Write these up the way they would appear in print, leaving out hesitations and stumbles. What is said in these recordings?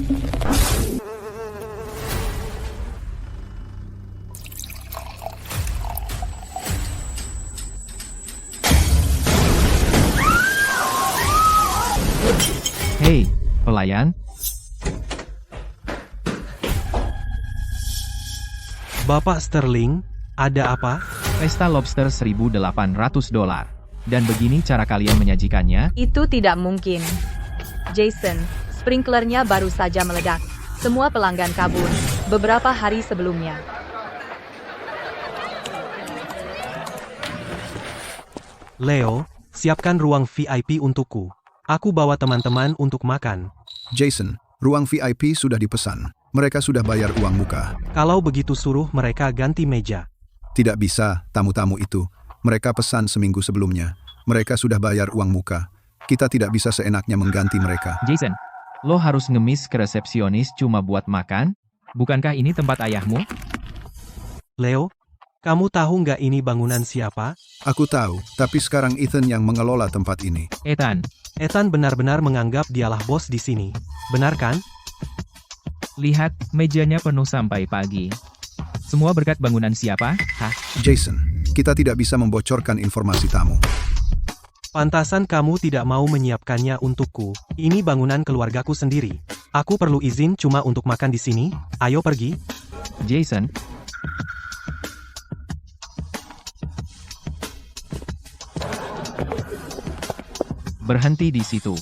Hei, pelayan. Bapak Sterling, ada apa? Pesta lobster $1.800. Dan begini cara kalian menyajikannya. Itu tidak mungkin. Jason, sprinklernya baru saja meledak. Semua pelanggan kabur beberapa hari sebelumnya. Leo, siapkan ruang VIP untukku. Aku bawa teman-teman untuk makan. Jason, ruang VIP sudah dipesan. Mereka sudah bayar uang muka. Kalau begitu suruh mereka ganti meja. Tidak bisa, tamu-tamu itu. Mereka pesan seminggu sebelumnya. Mereka sudah bayar uang muka. Kita tidak bisa seenaknya mengganti mereka. Jason, lo harus ngemis ke resepsionis cuma buat makan? Bukankah ini tempat ayahmu? Leo, kamu tahu nggak ini bangunan siapa? Aku tahu, tapi sekarang Ethan yang mengelola tempat ini. Ethan, Ethan benar-benar menganggap dialah bos di sini. Benar kan? lihat, mejanya penuh sampai pagi. Semua berkat bangunan siapa? Hah? Jason, kita tidak bisa membocorkan informasi tamu. Pantasan kamu tidak mau menyiapkannya untukku. Ini bangunan keluargaku sendiri. Aku perlu izin cuma untuk makan di sini. Ayo pergi. Jason, berhenti di situ.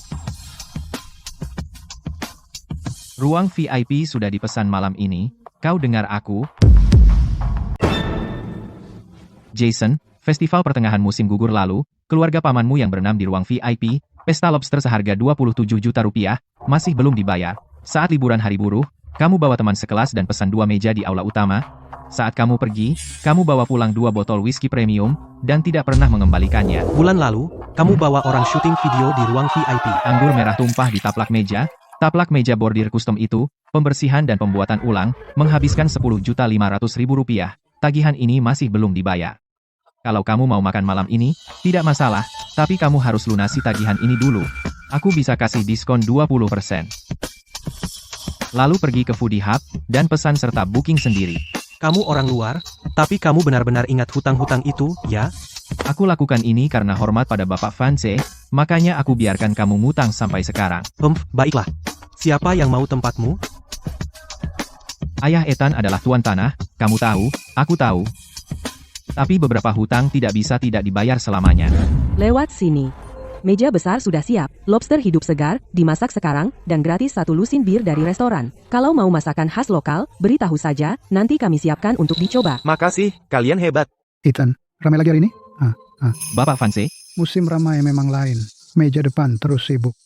Ruang VIP sudah dipesan malam ini. Kau dengar aku? Jason, festival pertengahan musim gugur lalu, keluarga pamanmu yang berenam di ruang VIP, pesta lobster seharga 27 juta rupiah, masih belum dibayar. Saat liburan hari buruh, kamu bawa teman sekelas dan pesan 2 meja di aula utama. Saat kamu pergi, kamu bawa pulang 2 botol whisky premium, dan tidak pernah mengembalikannya. Bulan lalu, kamu bawa orang syuting video di ruang VIP. Anggur merah tumpah di taplak meja bordir custom itu, pembersihan dan pembuatan ulang, menghabiskan 10.500.000 rupiah. Tagihan ini masih belum dibayar. Kalau kamu mau makan malam ini, tidak masalah, tapi kamu harus lunasi tagihan ini dulu. Aku bisa kasih diskon 20%. Lalu pergi ke Foodie Hub, dan pesan serta booking sendiri. Kamu orang luar, tapi kamu benar-benar ingat hutang-hutang itu, ya? Aku lakukan ini karena hormat pada Bapak Vance, makanya aku biarkan kamu ngutang sampai sekarang. Baiklah. Siapa yang mau tempatmu? Ayah Ethan adalah tuan tanah, kamu tahu, aku tahu. Tapi beberapa hutang tidak bisa tidak dibayar selamanya. Lewat sini. Meja besar sudah siap, lobster hidup segar, dimasak sekarang, dan gratis 1 lusin bir dari restoran. Kalau mau masakan khas lokal, beritahu saja, nanti kami siapkan untuk dicoba. Makasih, kalian hebat. Ethan, ramai lagi hari ini? Bapak Vance, Musim ramai memang lain. Meja depan terus sibuk.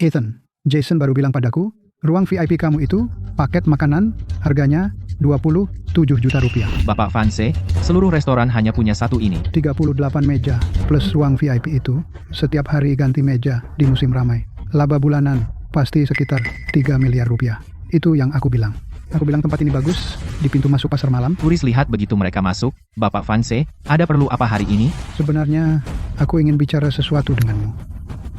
Ethan, Jason baru bilang padaku, ruang VIP kamu itu, paket makanan, harganya 27 juta rupiah. Bapak Vance, seluruh restoran hanya punya satu ini. 38 meja, plus ruang VIP itu, setiap hari ganti meja di musim ramai. Laba bulanan, pasti sekitar 3 miliar rupiah. Itu yang aku bilang. Aku bilang tempat ini bagus, di pintu masuk pasar malam. Turis lihat begitu mereka masuk. Bapak Vance, ada perlu apa hari ini? Sebenarnya, aku ingin bicara sesuatu denganmu.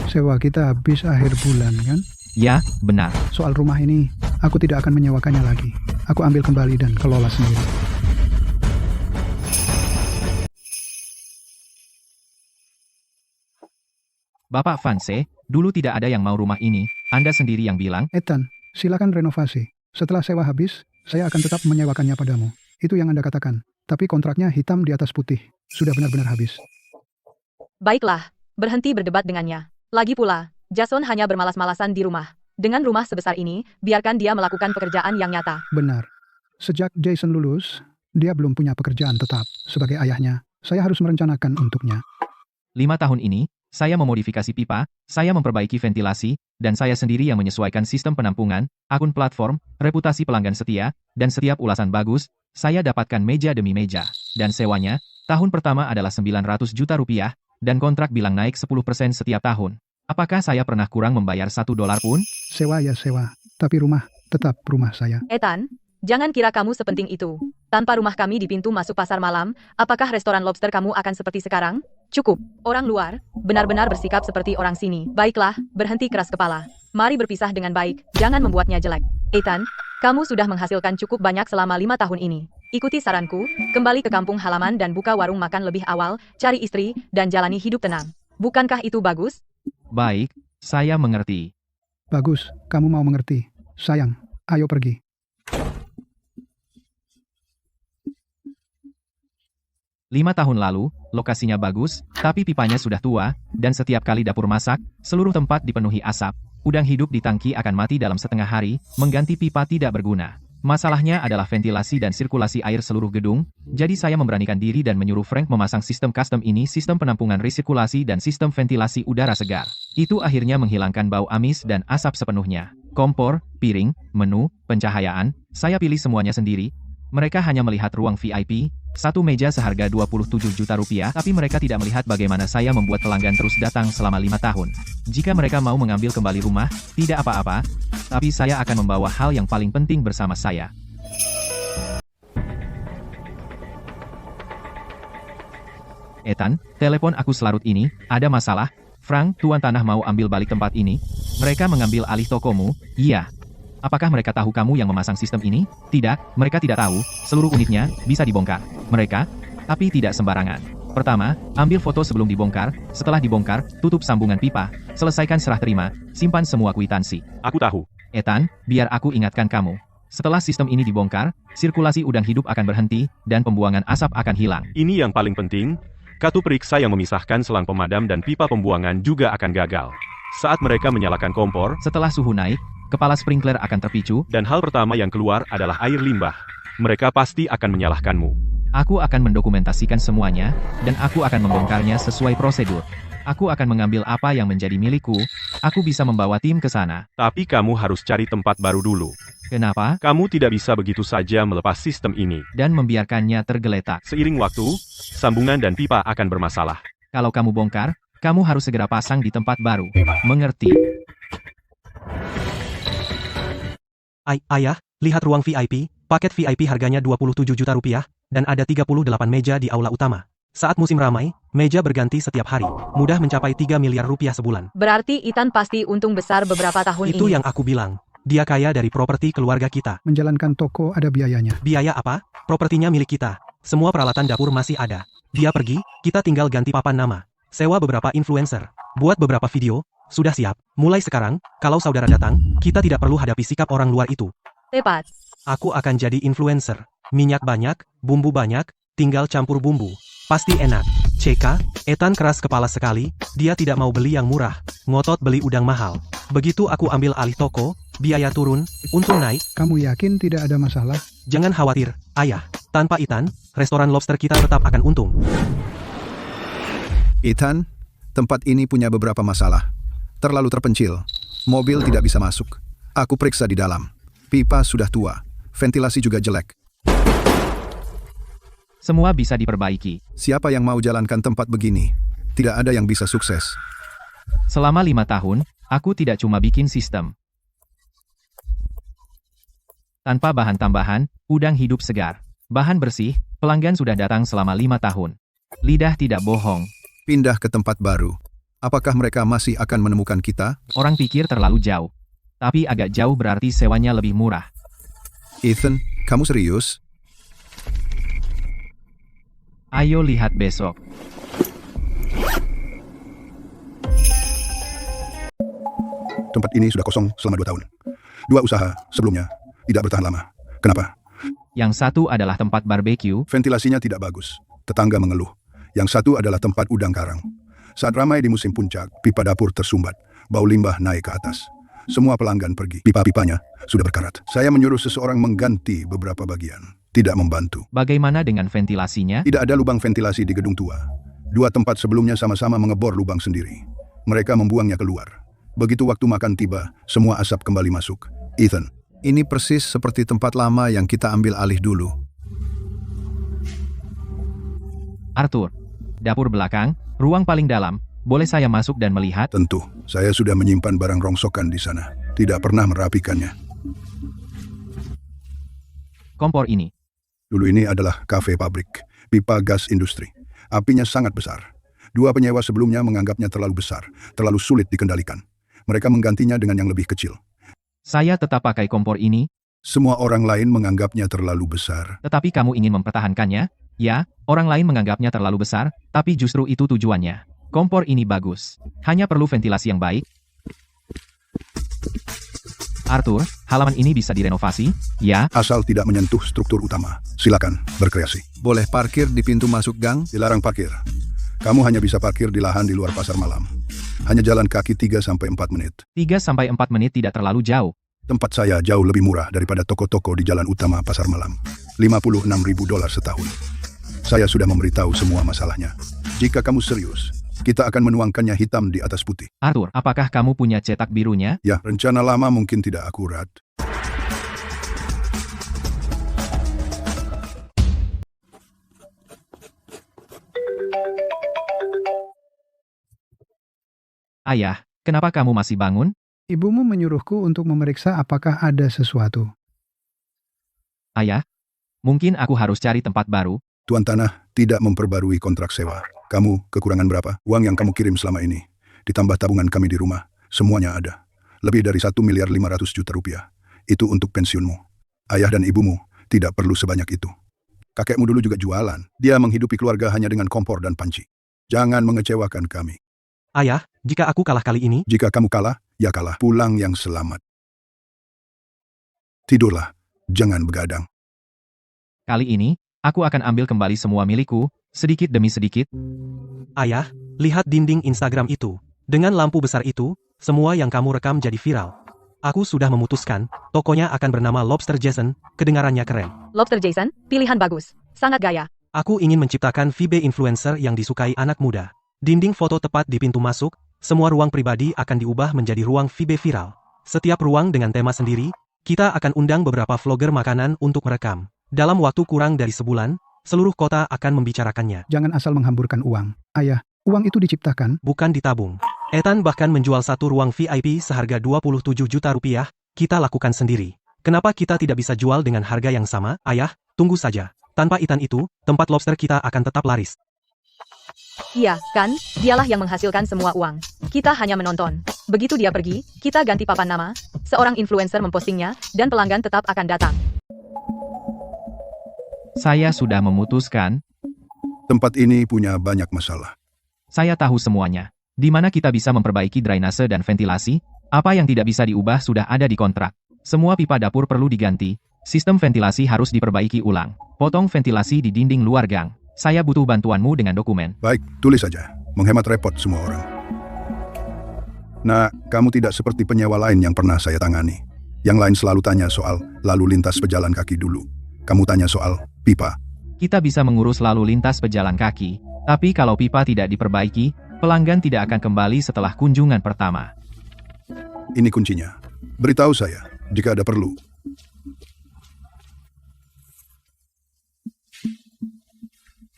Sewa kita habis akhir bulan, kan? Ya, benar. Soal rumah ini, aku tidak akan menyewakannya lagi. Aku ambil kembali dan kelola sendiri. Bapak Vance, dulu tidak ada yang mau rumah ini. Anda sendiri yang bilang. Ethan, silakan renovasi. Setelah sewa habis, saya akan tetap menyewakannya padamu. Itu yang Anda katakan. Tapi kontraknya hitam di atas putih. Sudah benar-benar habis. Baiklah, berhenti berdebat dengannya. Lagi pula, Jason hanya bermalas-malasan di rumah. Dengan rumah sebesar ini, biarkan dia melakukan pekerjaan yang nyata. Benar. Sejak Jason lulus, dia belum punya pekerjaan tetap. Sebagai ayahnya, saya harus merencanakan untuknya. 5 tahun ini, saya memodifikasi pipa, saya memperbaiki ventilasi, dan saya sendiri yang menyesuaikan sistem penampungan, akun platform, reputasi pelanggan setia, dan setiap ulasan bagus, saya dapatkan meja demi meja. Dan sewanya, tahun pertama adalah 900 juta rupiah, dan kontrak bilang naik 10% setiap tahun. Apakah saya pernah kurang membayar $1 pun? Sewa ya sewa, tapi rumah tetap rumah saya. Ethan, jangan kira kamu sepenting itu. Tanpa rumah kami di pintu masuk pasar malam, apakah restoran lobster kamu akan seperti sekarang? Cukup. Orang luar, benar-benar bersikap seperti orang sini. Baiklah, berhenti keras kepala. Mari berpisah dengan baik, jangan membuatnya jelek. Ethan, kamu sudah menghasilkan cukup banyak selama 5 tahun ini. Ikuti saranku, kembali ke kampung halaman dan buka warung makan lebih awal, cari istri, dan jalani hidup tenang. Bukankah itu bagus? Baik, saya mengerti. Bagus, kamu mau mengerti. Sayang, ayo pergi. Lima tahun lalu, lokasinya bagus, tapi pipanya sudah tua, dan setiap kali dapur masak, seluruh tempat dipenuhi asap. Udang hidup di tangki akan mati dalam setengah hari, mengganti pipa tidak berguna. Masalahnya adalah ventilasi dan sirkulasi air seluruh gedung, jadi saya memberanikan diri dan menyuruh Frank memasang sistem custom ini, sistem penampungan resirkulasi dan sistem ventilasi udara segar. Itu akhirnya menghilangkan bau amis dan asap sepenuhnya. Kompor, piring, menu, pencahayaan, saya pilih semuanya sendiri. Mereka hanya melihat ruang VIP, satu meja seharga 27 juta rupiah, tapi mereka tidak melihat bagaimana saya membuat pelanggan terus datang selama 5 tahun. Jika mereka mau mengambil kembali rumah, tidak apa-apa, tapi saya akan membawa hal yang paling penting bersama saya. Ethan, telepon aku selarut ini, ada masalah. Frank, tuan tanah mau ambil balik tempat ini. Mereka mengambil alih tokomu, iya. Apakah mereka tahu kamu yang memasang sistem ini? Tidak, mereka tidak tahu, seluruh unitnya bisa dibongkar. Mereka, tapi tidak sembarangan. Pertama, ambil foto sebelum dibongkar, setelah dibongkar, tutup sambungan pipa, selesaikan serah terima, simpan semua kwitansi. Aku tahu. Ethan, biar aku ingatkan kamu. Setelah sistem ini dibongkar, sirkulasi udang hidup akan berhenti, dan pembuangan asap akan hilang. Ini yang paling penting, kartu periksa yang memisahkan selang pemadam dan pipa pembuangan juga akan gagal. Saat mereka menyalakan kompor, Setelah suhu naik, kepala sprinkler akan terpicu, dan hal pertama yang keluar adalah air limbah. Mereka pasti akan menyalahkanmu. aku akan mendokumentasikan semuanya, dan aku akan membongkarnya sesuai prosedur. Aku akan mengambil apa yang menjadi milikku, aku bisa membawa tim ke sana. Tapi kamu harus cari tempat baru dulu. Kenapa? Kamu tidak bisa begitu saja melepas sistem ini. Dan membiarkannya tergeletak. Seiring waktu, sambungan dan pipa akan bermasalah. Kalau kamu bongkar, kamu harus segera pasang di tempat baru. Mengerti? Ayah, lihat ruang VIP, paket VIP harganya 27 juta rupiah, dan ada 38 meja di aula utama. Saat musim ramai, meja berganti setiap hari, mudah mencapai 3 miliar rupiah sebulan. Berarti Ethan pasti untung besar beberapa tahun Itu ini. yang aku bilang. Dia kaya dari properti keluarga kita. Menjalankan toko ada biayanya. Biaya apa? Propertinya milik kita. Semua peralatan dapur masih ada. Dia pergi, kita tinggal ganti papan nama. Sewa beberapa influencer. Buat beberapa video. Sudah siap. Mulai sekarang, kalau saudara datang, kita tidak perlu hadapi sikap orang luar itu. Tepat. Aku akan jadi influencer. Minyak banyak, bumbu banyak, tinggal campur bumbu. Pasti enak. CK, Ethan keras kepala sekali, dia tidak mau beli yang murah, ngotot beli udang mahal. Begitu aku ambil alih toko, biaya turun, untung naik. Kamu yakin tidak ada masalah? Jangan khawatir, ayah. Tanpa Ethan, restoran lobster kita tetap akan untung. Ethan, tempat ini punya beberapa masalah. Terlalu terpencil. Mobil tidak bisa masuk. Aku periksa di dalam. Pipa sudah tua. Ventilasi juga jelek. Semua bisa diperbaiki. Siapa yang mau jalankan tempat begini? Tidak ada yang bisa sukses. Selama 5 tahun, aku tidak cuma bikin sistem. Tanpa bahan tambahan, udang hidup segar. Bahan bersih, pelanggan sudah datang selama 5 tahun. Lidah tidak bohong. Pindah ke tempat baru. Apakah mereka masih akan menemukan kita? Orang pikir terlalu jauh. Tapi agak jauh berarti sewanya lebih murah. Ethan, kamu serius? Ayo lihat besok. Tempat ini sudah kosong selama 2 tahun. 2 usaha sebelumnya tidak bertahan lama. Kenapa? Yang satu adalah tempat barbeque, Ventilasinya tidak bagus. Tetangga mengeluh. Yang satu adalah tempat udang karang. Saat ramai di musim puncak, pipa dapur tersumbat. Bau limbah naik ke atas. Semua pelanggan pergi. Pipa-pipanya sudah berkarat. Saya menyuruh seseorang mengganti beberapa bagian. Tidak membantu. bagaimana dengan ventilasinya? Tidak ada lubang ventilasi di gedung tua. 2 tempat sebelumnya sama-sama mengebor lubang sendiri. Mereka membuangnya keluar. Begitu waktu makan tiba, semua asap kembali masuk. Ethan, ini persis seperti tempat lama yang kita ambil alih dulu. Arthur, dapur belakang, ruang paling dalam, boleh saya masuk dan melihat? Tentu, saya sudah menyimpan barang rongsokan di sana. Tidak pernah merapikannya. Kompor ini. Dulu ini adalah kafe pabrik, pipa gas industri. Apinya sangat besar. 2 penyewa sebelumnya menganggapnya terlalu besar, terlalu sulit dikendalikan. Mereka menggantinya dengan yang lebih kecil. Saya tetap pakai kompor ini, Semua orang lain menganggapnya terlalu besar. tetapi kamu ingin mempertahankannya? Ya, orang lain menganggapnya terlalu besar, tapi justru itu tujuannya. Kompor ini bagus. Hanya perlu ventilasi yang baik. Arthur, halaman ini bisa direnovasi? Ya, Asal tidak menyentuh struktur utama. Silakan, berkreasi. Boleh parkir di pintu masuk gang? Dilarang parkir. Kamu hanya bisa parkir di lahan di luar pasar malam. Hanya jalan kaki 3-4 menit. 3-4 menit tidak terlalu jauh. Tempat saya jauh lebih murah daripada toko-toko di jalan utama pasar malam. $56.000 setahun. Saya sudah memberitahu semua masalahnya. Jika kamu serius, kita akan menuangkannya hitam di atas putih. Arthur, apakah kamu punya cetak birunya? Ya, rencana lama mungkin tidak akurat. Ayah, kenapa kamu masih bangun? Ibumu menyuruhku untuk memeriksa apakah ada sesuatu. Ayah, mungkin aku harus cari tempat baru. Tuan tanah tidak memperbarui kontrak sewa. Kamu kekurangan berapa? Uang yang kamu kirim selama ini, ditambah tabungan kami di rumah, semuanya ada. Lebih dari 1.500.000.000 rupiah. Itu untuk pensiunmu. Ayah dan ibumu tidak perlu sebanyak itu. Kakekmu dulu juga jualan. Dia menghidupi keluarga hanya dengan kompor dan panci. Jangan mengecewakan kami. Ayah, jika aku kalah kali ini, Jika kamu kalah, ya kalah. Pulang yang selamat. Tidurlah. Jangan begadang. Kali ini, aku akan ambil kembali semua milikku, sedikit demi sedikit. ayah, lihat dinding Instagram itu. Dengan lampu besar itu, semua yang kamu rekam jadi viral. Aku sudah memutuskan, tokonya akan bernama Lobster Jason, kedengarannya keren. Lobster Jason, pilihan bagus. Sangat gaya. Aku ingin menciptakan VB influencer yang disukai anak muda. Dinding foto tepat di pintu masuk, semua ruang pribadi akan diubah menjadi ruang VB viral. Setiap ruang dengan tema sendiri, kita akan undang beberapa vlogger makanan untuk merekam. Dalam waktu kurang dari sebulan, seluruh kota akan membicarakannya, Jangan asal menghamburkan uang. Ayah, uang itu diciptakan. bukan ditabung. Ethan bahkan menjual satu ruang VIP seharga 27 juta rupiah, kita lakukan sendiri. Kenapa kita tidak bisa jual dengan harga yang sama? Ayah, tunggu saja. Tanpa Ethan itu, tempat lobster kita akan tetap laris. Iya, kan? Dialah yang menghasilkan semua uang. Kita hanya menonton. Begitu dia pergi, kita ganti papan nama, seorang influencer mempostingnya, dan pelanggan tetap akan datang. Saya sudah memutuskan, Tempat ini punya banyak masalah. saya tahu semuanya. Di mana kita bisa memperbaiki drainase dan ventilasi, apa yang tidak bisa diubah sudah ada di kontrak. Semua pipa dapur perlu diganti, sistem ventilasi harus diperbaiki ulang. Potong ventilasi di dinding luar gang. Saya butuh bantuanmu dengan dokumen. Baik, tulis saja. Menghemat repot semua orang. Nah, kamu tidak seperti penyewa lain yang pernah saya tangani. Yang lain selalu tanya soal lalu lintas pejalan kaki dulu. Kamu tanya soal pipa. Kita bisa mengurus lalu lintas pejalan kaki, tapi kalau pipa tidak diperbaiki, pelanggan tidak akan kembali setelah kunjungan pertama. Ini kuncinya. Beritahu saya jika ada perlu.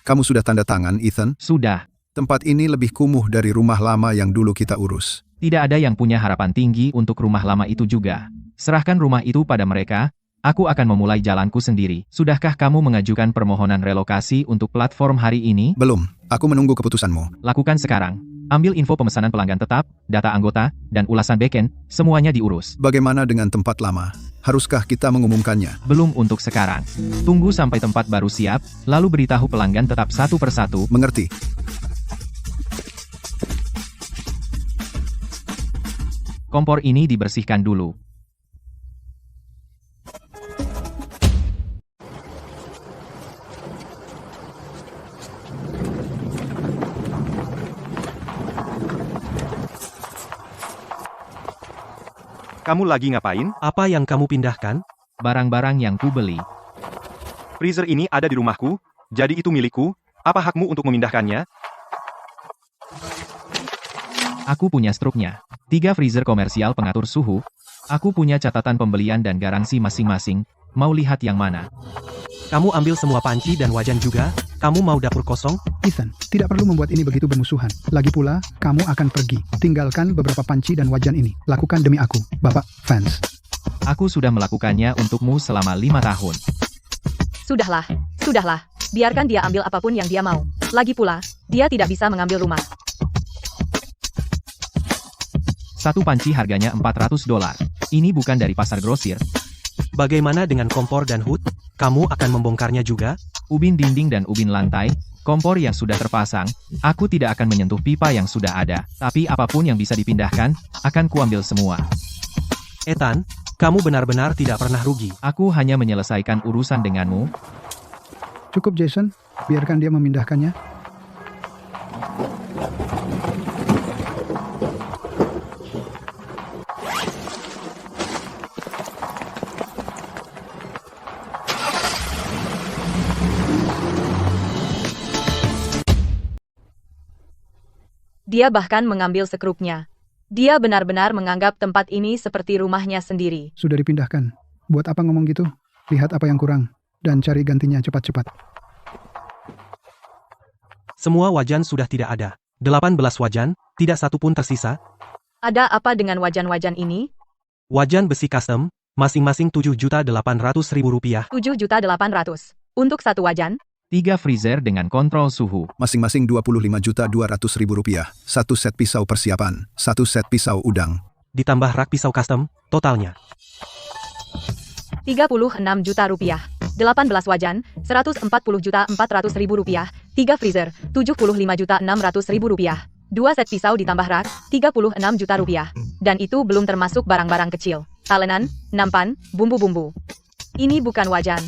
Kamu sudah tanda tangan, Ethan? Sudah, Tempat ini lebih kumuh dari rumah lama yang dulu kita urus. tidak ada yang punya harapan tinggi untuk rumah lama itu juga. Serahkan rumah itu pada mereka, aku akan memulai jalanku sendiri. Sudahkah kamu mengajukan permohonan relokasi untuk platform hari ini? Belum, aku menunggu keputusanmu. Lakukan sekarang. Ambil info pemesanan pelanggan tetap, data anggota, dan ulasan backend, semuanya diurus. Bagaimana dengan tempat lama? Haruskah kita mengumumkannya? Belum untuk sekarang. Tunggu sampai tempat baru siap, lalu beritahu pelanggan tetap satu persatu. Mengerti? Kompor ini dibersihkan dulu. Kamu lagi ngapain? Apa yang kamu pindahkan? Barang-barang yang kubeli. Freezer ini ada di rumahku, jadi itu milikku. Apa hakmu untuk memindahkannya? Aku punya struknya. 3 freezer komersial pengatur suhu. Aku punya catatan pembelian dan garansi masing-masing. Mau lihat yang mana? Kamu ambil semua panci dan wajan juga? Kamu mau dapur kosong? Ethan, tidak perlu membuat ini begitu bermusuhan. Lagi pula, kamu akan pergi. Tinggalkan beberapa panci dan wajan ini. Lakukan demi aku, Bapak fans. Aku sudah melakukannya untukmu selama 5 tahun. Sudahlah, sudahlah. Biarkan dia ambil apapun yang dia mau. Lagi pula, dia tidak bisa mengambil rumah. Satu panci harganya $400. Ini bukan dari pasar grosir. Bagaimana dengan kompor dan hood? Kamu akan membongkarnya juga? Ubin dinding dan ubin lantai, kompor yang sudah terpasang, aku tidak akan menyentuh pipa yang sudah ada. Tapi apapun yang bisa dipindahkan, akan kuambil semua. Ethan, kamu benar-benar tidak pernah rugi. Aku hanya menyelesaikan urusan denganmu. Cukup Jason, biarkan dia memindahkannya. Dia bahkan mengambil sekrupnya. Dia benar-benar menganggap tempat ini seperti rumahnya sendiri. Sudah dipindahkan. Buat apa ngomong gitu? Lihat apa yang kurang, dan cari gantinya cepat-cepat. Semua wajan sudah tidak ada. 18 wajan, tidak satu pun tersisa. Ada apa dengan wajan-wajan ini? Wajan besi custom, masing-masing Rp7.800.000. 7.800.000. Untuk satu wajan? 3 freezer dengan kontrol suhu. Masing-masing Rp25.200.000. Satu set pisau persiapan, satu set pisau udang. Ditambah rak pisau custom, totalnya. 36 juta rupiah. 18 wajan, 140.400.000 rupiah. 3 freezer, 75.600.000 rupiah. 2 set pisau ditambah rak, 36 juta rupiah. Dan itu belum termasuk barang-barang kecil. Talenan, nampan, bumbu-bumbu. Ini bukan wajan.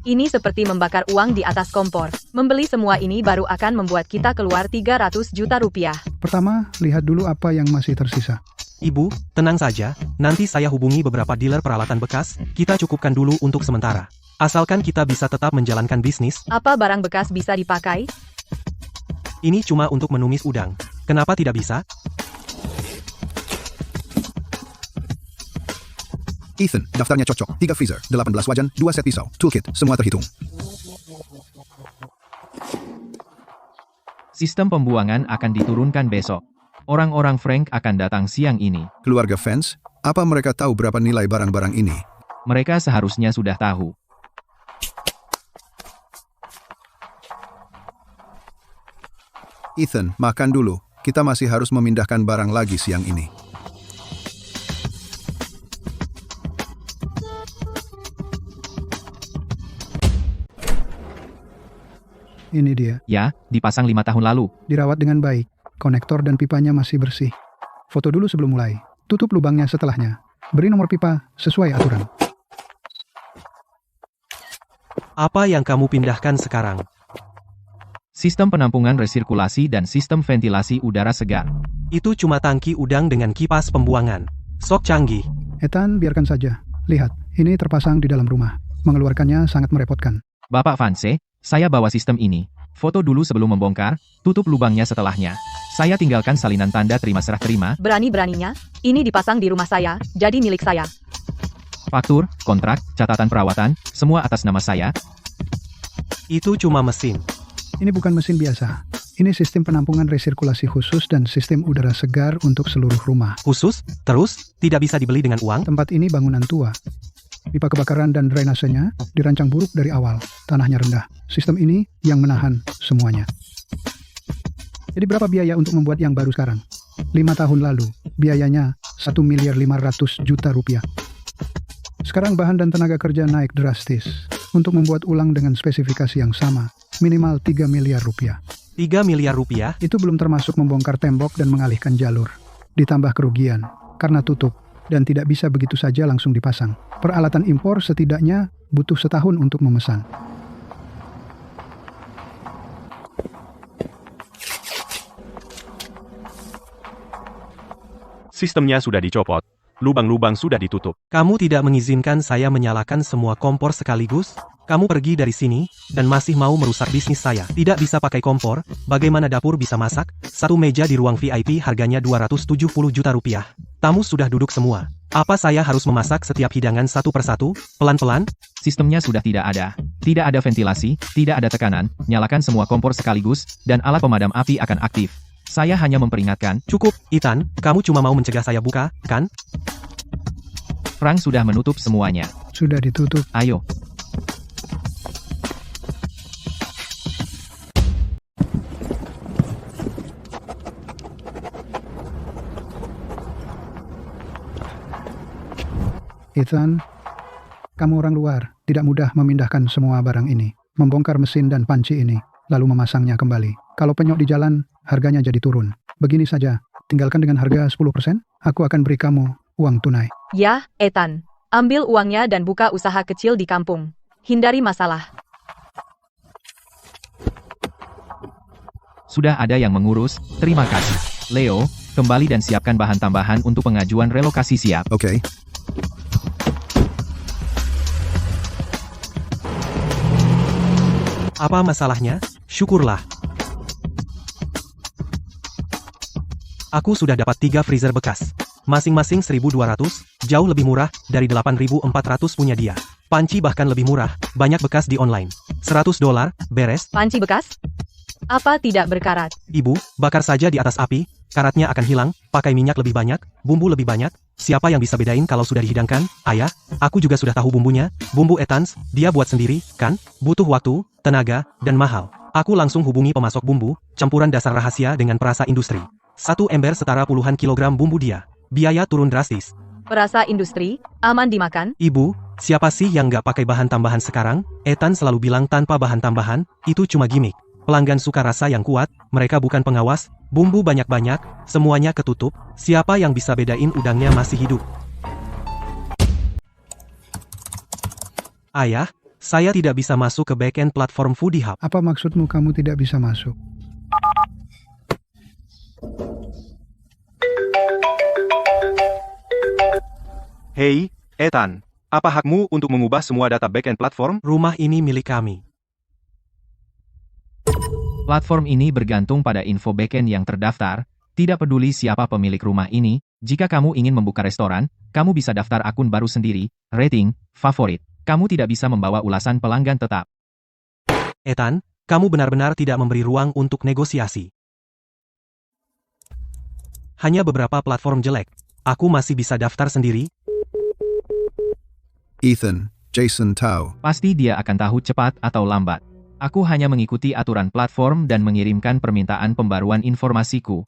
Ini seperti membakar uang di atas kompor. Membeli semua ini baru akan membuat kita keluar 300 juta rupiah. Pertama, lihat dulu apa yang masih tersisa. Ibu, tenang saja, nanti saya hubungi beberapa dealer peralatan bekas, kita cukupkan dulu untuk sementara. Asalkan kita bisa tetap menjalankan bisnis. Apa barang bekas bisa dipakai? Ini cuma untuk menumis udang. Kenapa tidak bisa? Ethan, daftarnya cocok. 3 freezer, 18 wajan, 2 set pisau, toolkit, semua terhitung. Sistem pembuangan akan diturunkan besok. Orang-orang Frank akan datang siang ini. Keluarga fans, apa mereka tahu berapa nilai barang-barang ini? Mereka seharusnya sudah tahu. Ethan, makan dulu. Kita masih harus memindahkan barang lagi siang ini. Ini dia. Ya, dipasang 5 tahun lalu. Dirawat dengan baik. Konektor dan pipanya masih bersih. Foto dulu sebelum mulai. Tutup lubangnya setelahnya. Beri nomor pipa sesuai aturan. Apa yang kamu pindahkan sekarang? Sistem penampungan resirkulasi dan sistem ventilasi udara segar. Itu cuma tangki udang dengan kipas pembuangan. Sok canggih. Ethan, biarkan saja. Lihat, ini terpasang di dalam rumah. Mengeluarkannya sangat merepotkan. Bapak Vance, saya bawa sistem ini. Foto dulu sebelum membongkar, tutup lubangnya setelahnya. Saya tinggalkan salinan tanda terima serah terima. Berani-beraninya, ini dipasang di rumah saya, jadi milik saya. Faktur, kontrak, catatan perawatan, semua atas nama saya. Itu cuma mesin. Ini bukan mesin biasa. Ini sistem penampungan resirkulasi khusus dan sistem udara segar untuk seluruh rumah. Khusus, terus, tidak bisa dibeli dengan uang? Tempat ini bangunan tua. Pipa kebakaran dan drainasenya dirancang buruk dari awal. Tanahnya rendah. Sistem ini yang menahan semuanya. Jadi berapa biaya untuk membuat yang baru sekarang? 5 tahun lalu, biayanya Rp1.500.000.000. Sekarang bahan dan tenaga kerja naik drastis. Untuk membuat ulang dengan spesifikasi yang sama, minimal Rp3 miliar. 3 miliar rupiah? Itu belum termasuk membongkar tembok dan mengalihkan jalur. Ditambah kerugian, karena tutup, dan tidak bisa begitu saja langsung dipasang. Peralatan impor setidaknya butuh setahun untuk memesan. Sistemnya sudah dicopot. Lubang-lubang sudah ditutup. Kamu tidak mengizinkan saya menyalakan semua kompor sekaligus? Kamu pergi dari sini, dan masih mau merusak bisnis saya. Tidak bisa pakai kompor, bagaimana dapur bisa masak? Satu meja di ruang VIP harganya Rp270 juta. Tamu sudah duduk semua. Apa saya harus memasak setiap hidangan satu persatu, pelan-pelan? Sistemnya sudah tidak ada. Tidak ada ventilasi, tidak ada tekanan, nyalakan semua kompor sekaligus, dan alat pemadam api akan aktif. Saya hanya memperingatkan. Cukup, Ethan, kamu cuma mau mencegah saya buka, kan? Frank sudah menutup semuanya. Sudah ditutup. Ayo. Ethan, kamu orang luar, tidak mudah memindahkan semua barang ini, membongkar mesin dan panci ini, lalu memasangnya kembali. Kalau penyok di jalan, harganya jadi turun. Begini saja, tinggalkan dengan harga 10%, aku akan beri kamu uang tunai. Ya, Ethan. Ambil uangnya dan buka usaha kecil di kampung. Hindari masalah. Sudah ada yang mengurus, terima kasih. Leo, kembali dan siapkan bahan tambahan untuk pengajuan relokasi siap. Oke. Apa masalahnya? Syukurlah. Aku sudah dapat 3 freezer bekas. Masing-masing 1.200, jauh lebih murah dari 8.400 punya dia. Panci bahkan lebih murah, banyak bekas di online. $100, beres. Panci bekas? Apa tidak berkarat? Ibu, bakar saja di atas api, karatnya akan hilang, pakai minyak lebih banyak, bumbu lebih banyak. Siapa yang bisa bedain kalau sudah dihidangkan? Ayah, aku juga sudah tahu bumbunya, bumbu Etans, dia buat sendiri, kan? Butuh waktu, tenaga, dan mahal. Aku langsung hubungi pemasok bumbu, campuran dasar rahasia dengan perasa industri. 1 ember setara puluhan kilogram bumbu dia. Biaya turun drastis. Perasa industri, aman dimakan? Ibu, siapa sih yang nggak pakai bahan tambahan sekarang? Ethan selalu bilang tanpa bahan tambahan, itu cuma gimmick. Pelanggan suka rasa yang kuat, mereka bukan pengawas, bumbu banyak-banyak, semuanya ketutup, siapa yang bisa bedain udangnya masih hidup? Ayah, saya tidak bisa masuk ke backend platform Foodie Hub. Apa maksudmu kamu tidak bisa masuk? Hei, Ethan. Apa hakmu untuk mengubah semua data backend platform? Rumah ini milik kami. Platform ini bergantung pada info backend yang terdaftar, tidak peduli siapa pemilik rumah ini. Jika kamu ingin membuka restoran, kamu bisa daftar akun baru sendiri, rating, favorit. Kamu tidak bisa membawa ulasan pelanggan tetap. Ethan, kamu benar-benar tidak memberi ruang untuk negosiasi. Hanya beberapa platform jelek. Aku masih bisa daftar sendiri. Ethan, Jason tahu. Pasti dia akan tahu cepat atau lambat. Aku hanya mengikuti aturan platform dan mengirimkan permintaan pembaruan informasiku.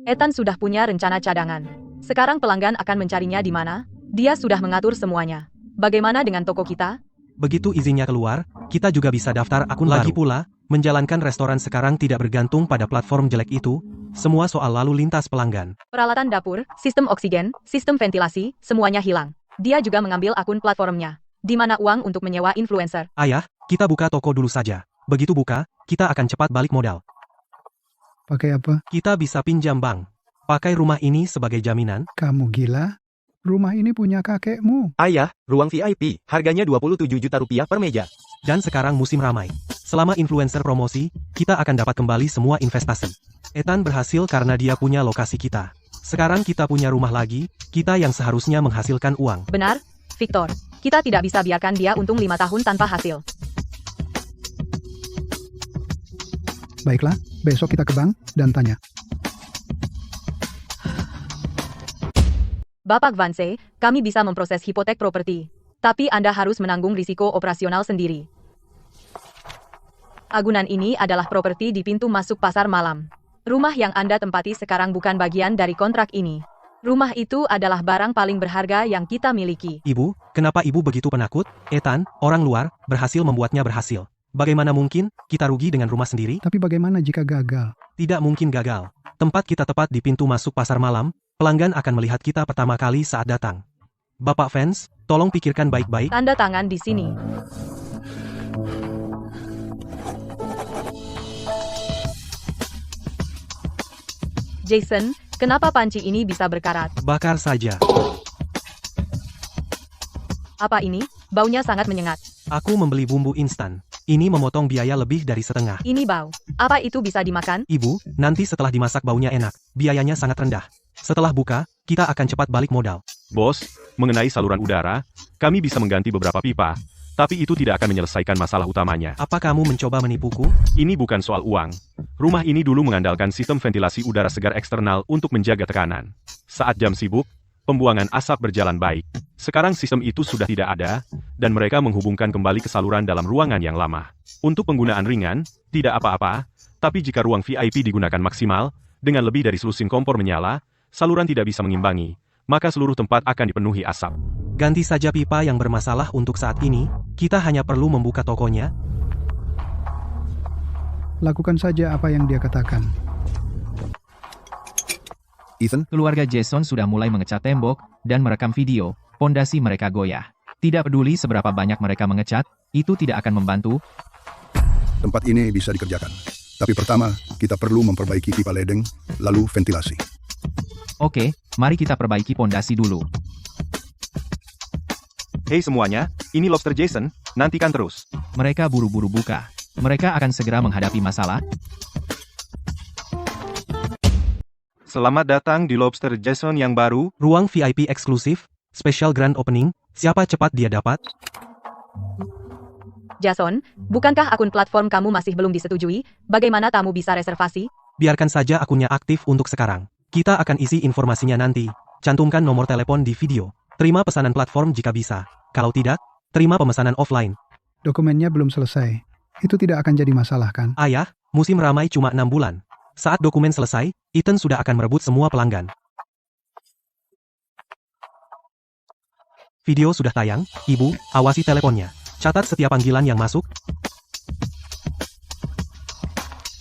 Ethan sudah punya rencana cadangan. Sekarang pelanggan akan mencarinya di mana? Dia sudah mengatur semuanya. Bagaimana dengan toko kita? Begitu izinnya keluar, kita juga bisa daftar akun lagi pula. Menjalankan restoran sekarang tidak bergantung pada platform jelek itu. Semua soal lalu lintas pelanggan. Peralatan dapur, sistem oksigen, sistem ventilasi, semuanya hilang. Dia juga mengambil akun platformnya. Di mana uang untuk menyewa influencer? Ayah, kita buka toko dulu saja. Begitu buka, kita akan cepat balik modal. Pakai apa? Kita bisa pinjam bank. Pakai rumah ini sebagai jaminan. Kamu gila? Rumah ini punya kakekmu. Ayah, ruang VIP, harganya 27 juta rupiah per meja. Dan sekarang musim ramai. Selama influencer promosi, kita akan dapat kembali semua investasi. Ethan berhasil karena dia punya lokasi kita. Sekarang kita punya rumah lagi, kita yang seharusnya menghasilkan uang. Benar, Victor. Kita tidak bisa biarkan dia untung 5 tahun tanpa hasil. Baiklah, besok kita ke bank dan tanya. Bapak Vance, kami bisa memproses hipotek properti. Tapi Anda harus menanggung risiko operasional sendiri. Agunan ini adalah properti di pintu masuk pasar malam. Rumah yang Anda tempati sekarang bukan bagian dari kontrak ini. Rumah itu adalah barang paling berharga yang kita miliki. Ibu, kenapa ibu begitu penakut? Ethan, orang luar, berhasil membuatnya berhasil. Bagaimana mungkin kita rugi dengan rumah sendiri? Tapi bagaimana jika gagal? Tidak mungkin gagal. Tempat kita tepat di pintu masuk pasar malam, pelanggan akan melihat kita pertama kali saat datang. Bapak fans, tolong pikirkan baik-baik. Tanda tangan di sini. Jason, kenapa panci ini bisa berkarat? Bakar saja. Apa ini? Baunya sangat menyengat. Aku membeli bumbu instan. Ini memotong biaya lebih dari setengah. Ini bau. Apa itu bisa dimakan? Ibu, nanti setelah dimasak baunya enak. Biayanya sangat rendah. Setelah buka, kita akan cepat balik modal. Bos, mengenai saluran udara, kami bisa mengganti beberapa pipa, tapi itu tidak akan menyelesaikan masalah utamanya. Apa kamu mencoba menipuku? Ini bukan soal uang. Rumah ini dulu mengandalkan sistem ventilasi udara segar eksternal untuk menjaga tekanan. Saat jam sibuk, pembuangan asap berjalan baik. Sekarang sistem itu sudah tidak ada, dan mereka menghubungkan kembali ke saluran dalam ruangan yang lama. Untuk penggunaan ringan, tidak apa-apa, tapi jika ruang VIP digunakan maksimal, dengan lebih dari selusin kompor menyala, saluran tidak bisa mengimbangi, maka seluruh tempat akan dipenuhi asap. Ganti saja pipa yang bermasalah untuk saat ini, kita hanya perlu membuka tokonya. Lakukan saja apa yang dia katakan. Ethan, Keluarga Jason sudah mulai mengecat tembok dan merekam video, pondasi mereka goyah. Tidak peduli seberapa banyak mereka mengecat, itu tidak akan membantu. Tempat ini bisa dikerjakan. Tapi pertama, kita perlu memperbaiki pipa ledeng, lalu ventilasi. Oke, mari kita perbaiki pondasi dulu. Hei semuanya, ini Lobster Jason, nantikan terus. Mereka buru-buru buka. Mereka akan segera menghadapi masalah. Selamat datang di Lobster Jason yang baru. Ruang VIP eksklusif, special grand opening, siapa cepat dia dapat? Jason, bukankah akun platform kamu masih belum disetujui? Bagaimana tamu bisa reservasi? Biarkan saja akunnya aktif untuk sekarang. Kita akan isi informasinya nanti. Cantumkan nomor telepon di video. Terima pesanan platform jika bisa. Kalau tidak, terima pemesanan offline. Dokumennya belum selesai. Itu tidak akan jadi masalah kan? Ayah, musim ramai cuma 6 bulan. Saat dokumen selesai, Ethan sudah akan merebut semua pelanggan. Video sudah tayang, Ibu, awasi teleponnya. Catat setiap panggilan yang masuk.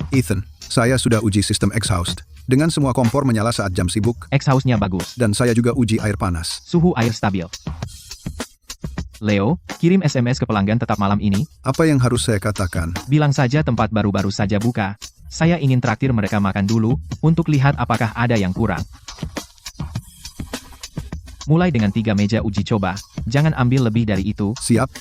Ethan, saya sudah uji sistem exhaust. Dengan semua kompor menyala saat jam sibuk, Exhaust-nya bagus. dan saya juga uji air panas. Suhu air stabil. Leo, kirim SMS ke pelanggan tetap malam ini. Apa yang harus saya katakan? Bilang saja tempat baru-baru saja buka. Saya ingin traktir mereka makan dulu, untuk lihat apakah ada yang kurang. Mulai dengan 3 meja uji coba. Jangan ambil lebih dari itu. Siap?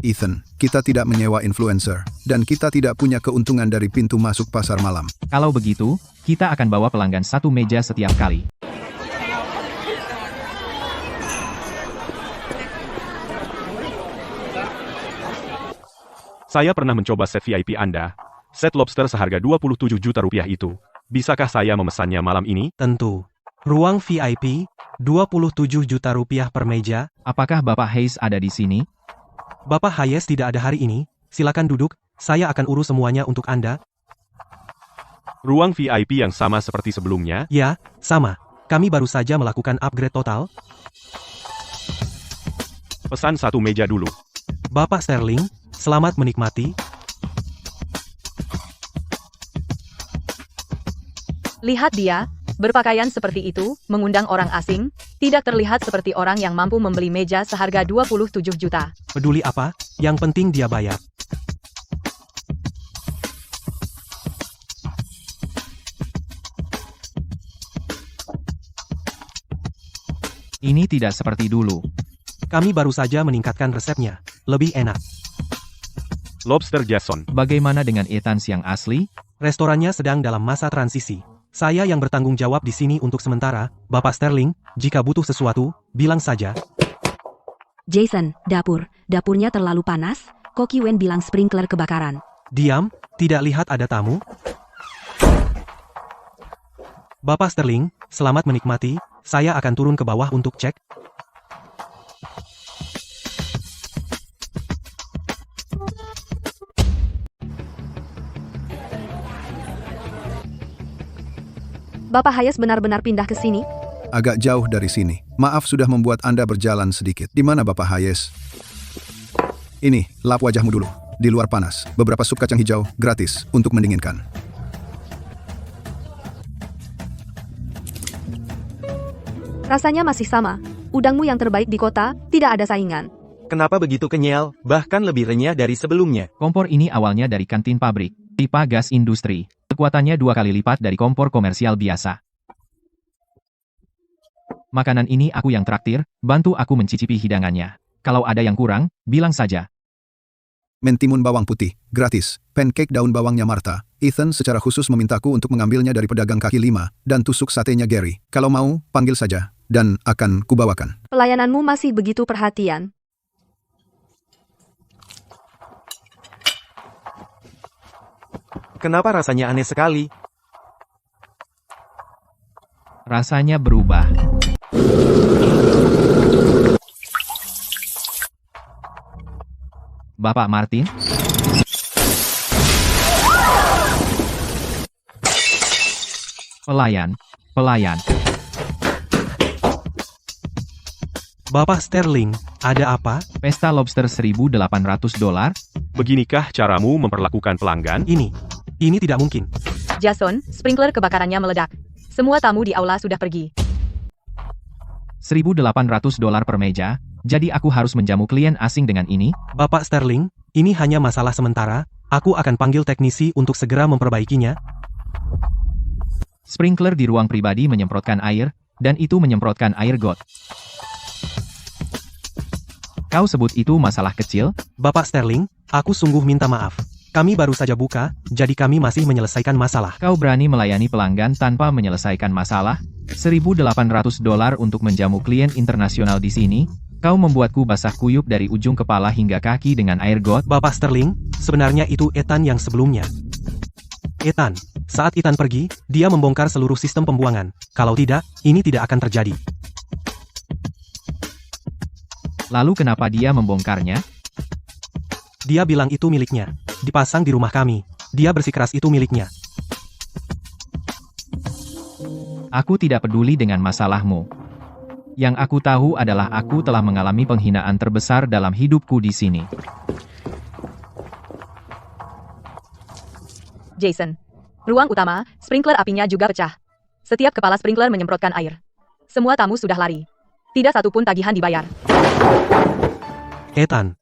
Ethan, kita tidak menyewa influencer, dan kita tidak punya keuntungan dari pintu masuk pasar malam. Kalau begitu, kita akan bawa pelanggan 1 meja setiap kali. Saya pernah mencoba set VIP Anda. Set lobster seharga 27 juta rupiah itu. Bisakah saya memesannya malam ini? Tentu. Ruang VIP, 27 juta rupiah per meja. Apakah Bapak Hayes ada di sini? Bapak Hayes tidak ada hari ini. Silakan duduk, saya akan urus semuanya untuk Anda. Ruang VIP yang sama seperti sebelumnya. Ya, sama. Kami baru saja melakukan upgrade total. Pesan 1 meja dulu. Bapak Sterling, selamat menikmati. Lihat dia, berpakaian seperti itu, mengundang orang asing, tidak terlihat seperti orang yang mampu membeli meja seharga 27 juta. Peduli apa, yang penting dia bayar. Ini tidak seperti dulu. Kami baru saja meningkatkan resepnya. Lebih enak. Lobster Jason. Bagaimana dengan Ethan yang asli? Restorannya sedang dalam masa transisi. Saya yang bertanggung jawab di sini untuk sementara. Bapak Sterling, jika butuh sesuatu, bilang saja. Jason, dapurnya terlalu panas, Koki Wen bilang sprinkler kebakaran. Diam, tidak lihat ada tamu? Bapak Sterling, selamat menikmati. Saya akan turun ke bawah untuk cek. Bapak Hayes benar-benar pindah ke sini? Agak jauh dari sini. Maaf sudah membuat Anda berjalan sedikit. Di mana Bapak Hayes? Ini, lap wajahmu dulu. Di luar panas. Beberapa sup kacang hijau, gratis, untuk mendinginkan. Rasanya masih sama. Udangmu yang terbaik di kota, tidak ada saingan. Kenapa begitu kenyal, bahkan lebih renyah dari sebelumnya? Kompor ini awalnya dari kantin pabrik, pipa gas industri. Kekuatannya 2 kali lipat dari kompor komersial biasa. Makanan ini aku yang traktir, bantu aku mencicipi hidangannya. Kalau ada yang kurang, bilang saja. Mentimun bawang putih, gratis. Pancake daun bawangnya Martha. Ethan secara khusus memintaku untuk mengambilnya dari pedagang kaki 5, dan tusuk satenya Gary. Kalau mau, panggil saja, dan akan kubawakan. Pelayananmu masih begitu perhatian. Kenapa rasanya aneh sekali? Rasanya berubah. Bapak Martin? Pelayan. Bapak Sterling, ada apa? Pesta lobster $1.800? Beginikah caramu memperlakukan pelanggan? Ini tidak mungkin. Jason, sprinkler kebakarannya meledak. Semua tamu di aula sudah pergi. $1.800 per meja, jadi aku harus menjamu klien asing dengan ini? Bapak Sterling, ini hanya masalah sementara. Aku akan panggil teknisi untuk segera memperbaikinya. Sprinkler di ruang pribadi menyemprotkan air, dan itu menyemprotkan air got. Kau sebut itu masalah kecil? Bapak Sterling, aku sungguh minta maaf. Kami baru saja buka, jadi kami masih menyelesaikan masalah. Kau berani melayani pelanggan tanpa menyelesaikan masalah? $1.800 untuk menjamu klien internasional di sini? Kau membuatku basah kuyup dari ujung kepala hingga kaki dengan air got? Bapak Sterling, sebenarnya itu Ethan yang sebelumnya. Ethan, saat Ethan pergi, dia membongkar seluruh sistem pembuangan. Kalau tidak, ini tidak akan terjadi. Lalu kenapa dia membongkarnya? Dia bilang itu miliknya. Dipasang di rumah kami. Dia bersikeras itu miliknya. Aku tidak peduli dengan masalahmu. Yang aku tahu adalah aku telah mengalami penghinaan terbesar dalam hidupku di sini. Jason. Ruang utama, sprinkler apinya juga pecah. Setiap kepala sprinkler menyemprotkan air. Semua tamu sudah lari. Tidak satu pun tagihan dibayar. Ethan.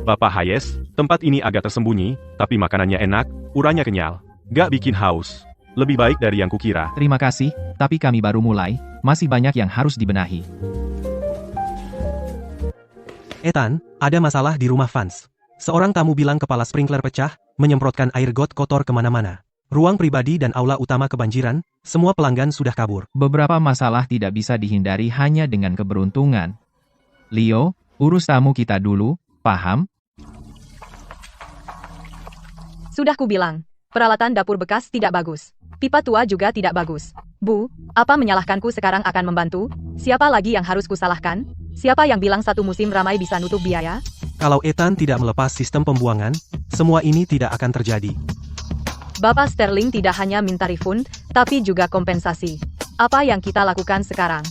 Bapak Hayes, tempat ini agak tersembunyi, tapi makanannya enak, uranya kenyal. Gak bikin haus. Lebih baik dari yang kukira. Terima kasih, tapi kami baru mulai, masih banyak yang harus dibenahi. Ethan, ada masalah di rumah Vance. Seorang tamu bilang kepala sprinkler pecah, menyemprotkan air got kotor kemana-mana. Ruang pribadi dan aula utama kebanjiran, semua pelanggan sudah kabur. Beberapa masalah tidak bisa dihindari hanya dengan keberuntungan. Leo, urus tamu kita dulu, paham? Sudah kubilang, peralatan dapur bekas tidak bagus. Pipa tua juga tidak bagus. Bu, apa menyalahkanku sekarang akan membantu? Siapa lagi yang harus kusalahkan? Siapa yang bilang satu musim ramai bisa nutup biaya? Kalau Ethan tidak melepas sistem pembuangan, semua ini tidak akan terjadi. Bapak Sterling tidak hanya minta refund, tapi juga kompensasi. Apa yang kita lakukan sekarang?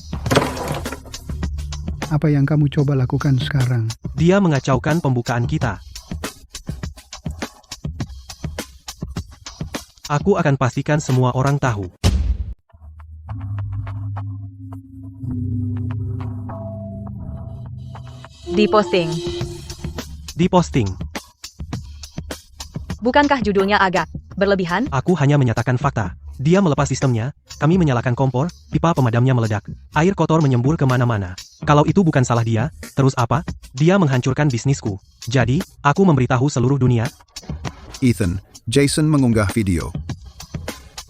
Apa yang kamu coba lakukan sekarang? Dia mengacaukan pembukaan kita. Aku akan pastikan semua orang tahu. Diposting. Diposting. Bukankah judulnya agak berlebihan? Aku hanya menyatakan fakta. Dia melepas sistemnya, kami menyalakan kompor, pipa pemadamnya meledak. Air kotor menyembur kemana-mana. Kalau itu bukan salah dia, terus apa? Dia menghancurkan bisnisku. Jadi, aku memberitahu seluruh dunia. Ethan, Jason mengunggah video.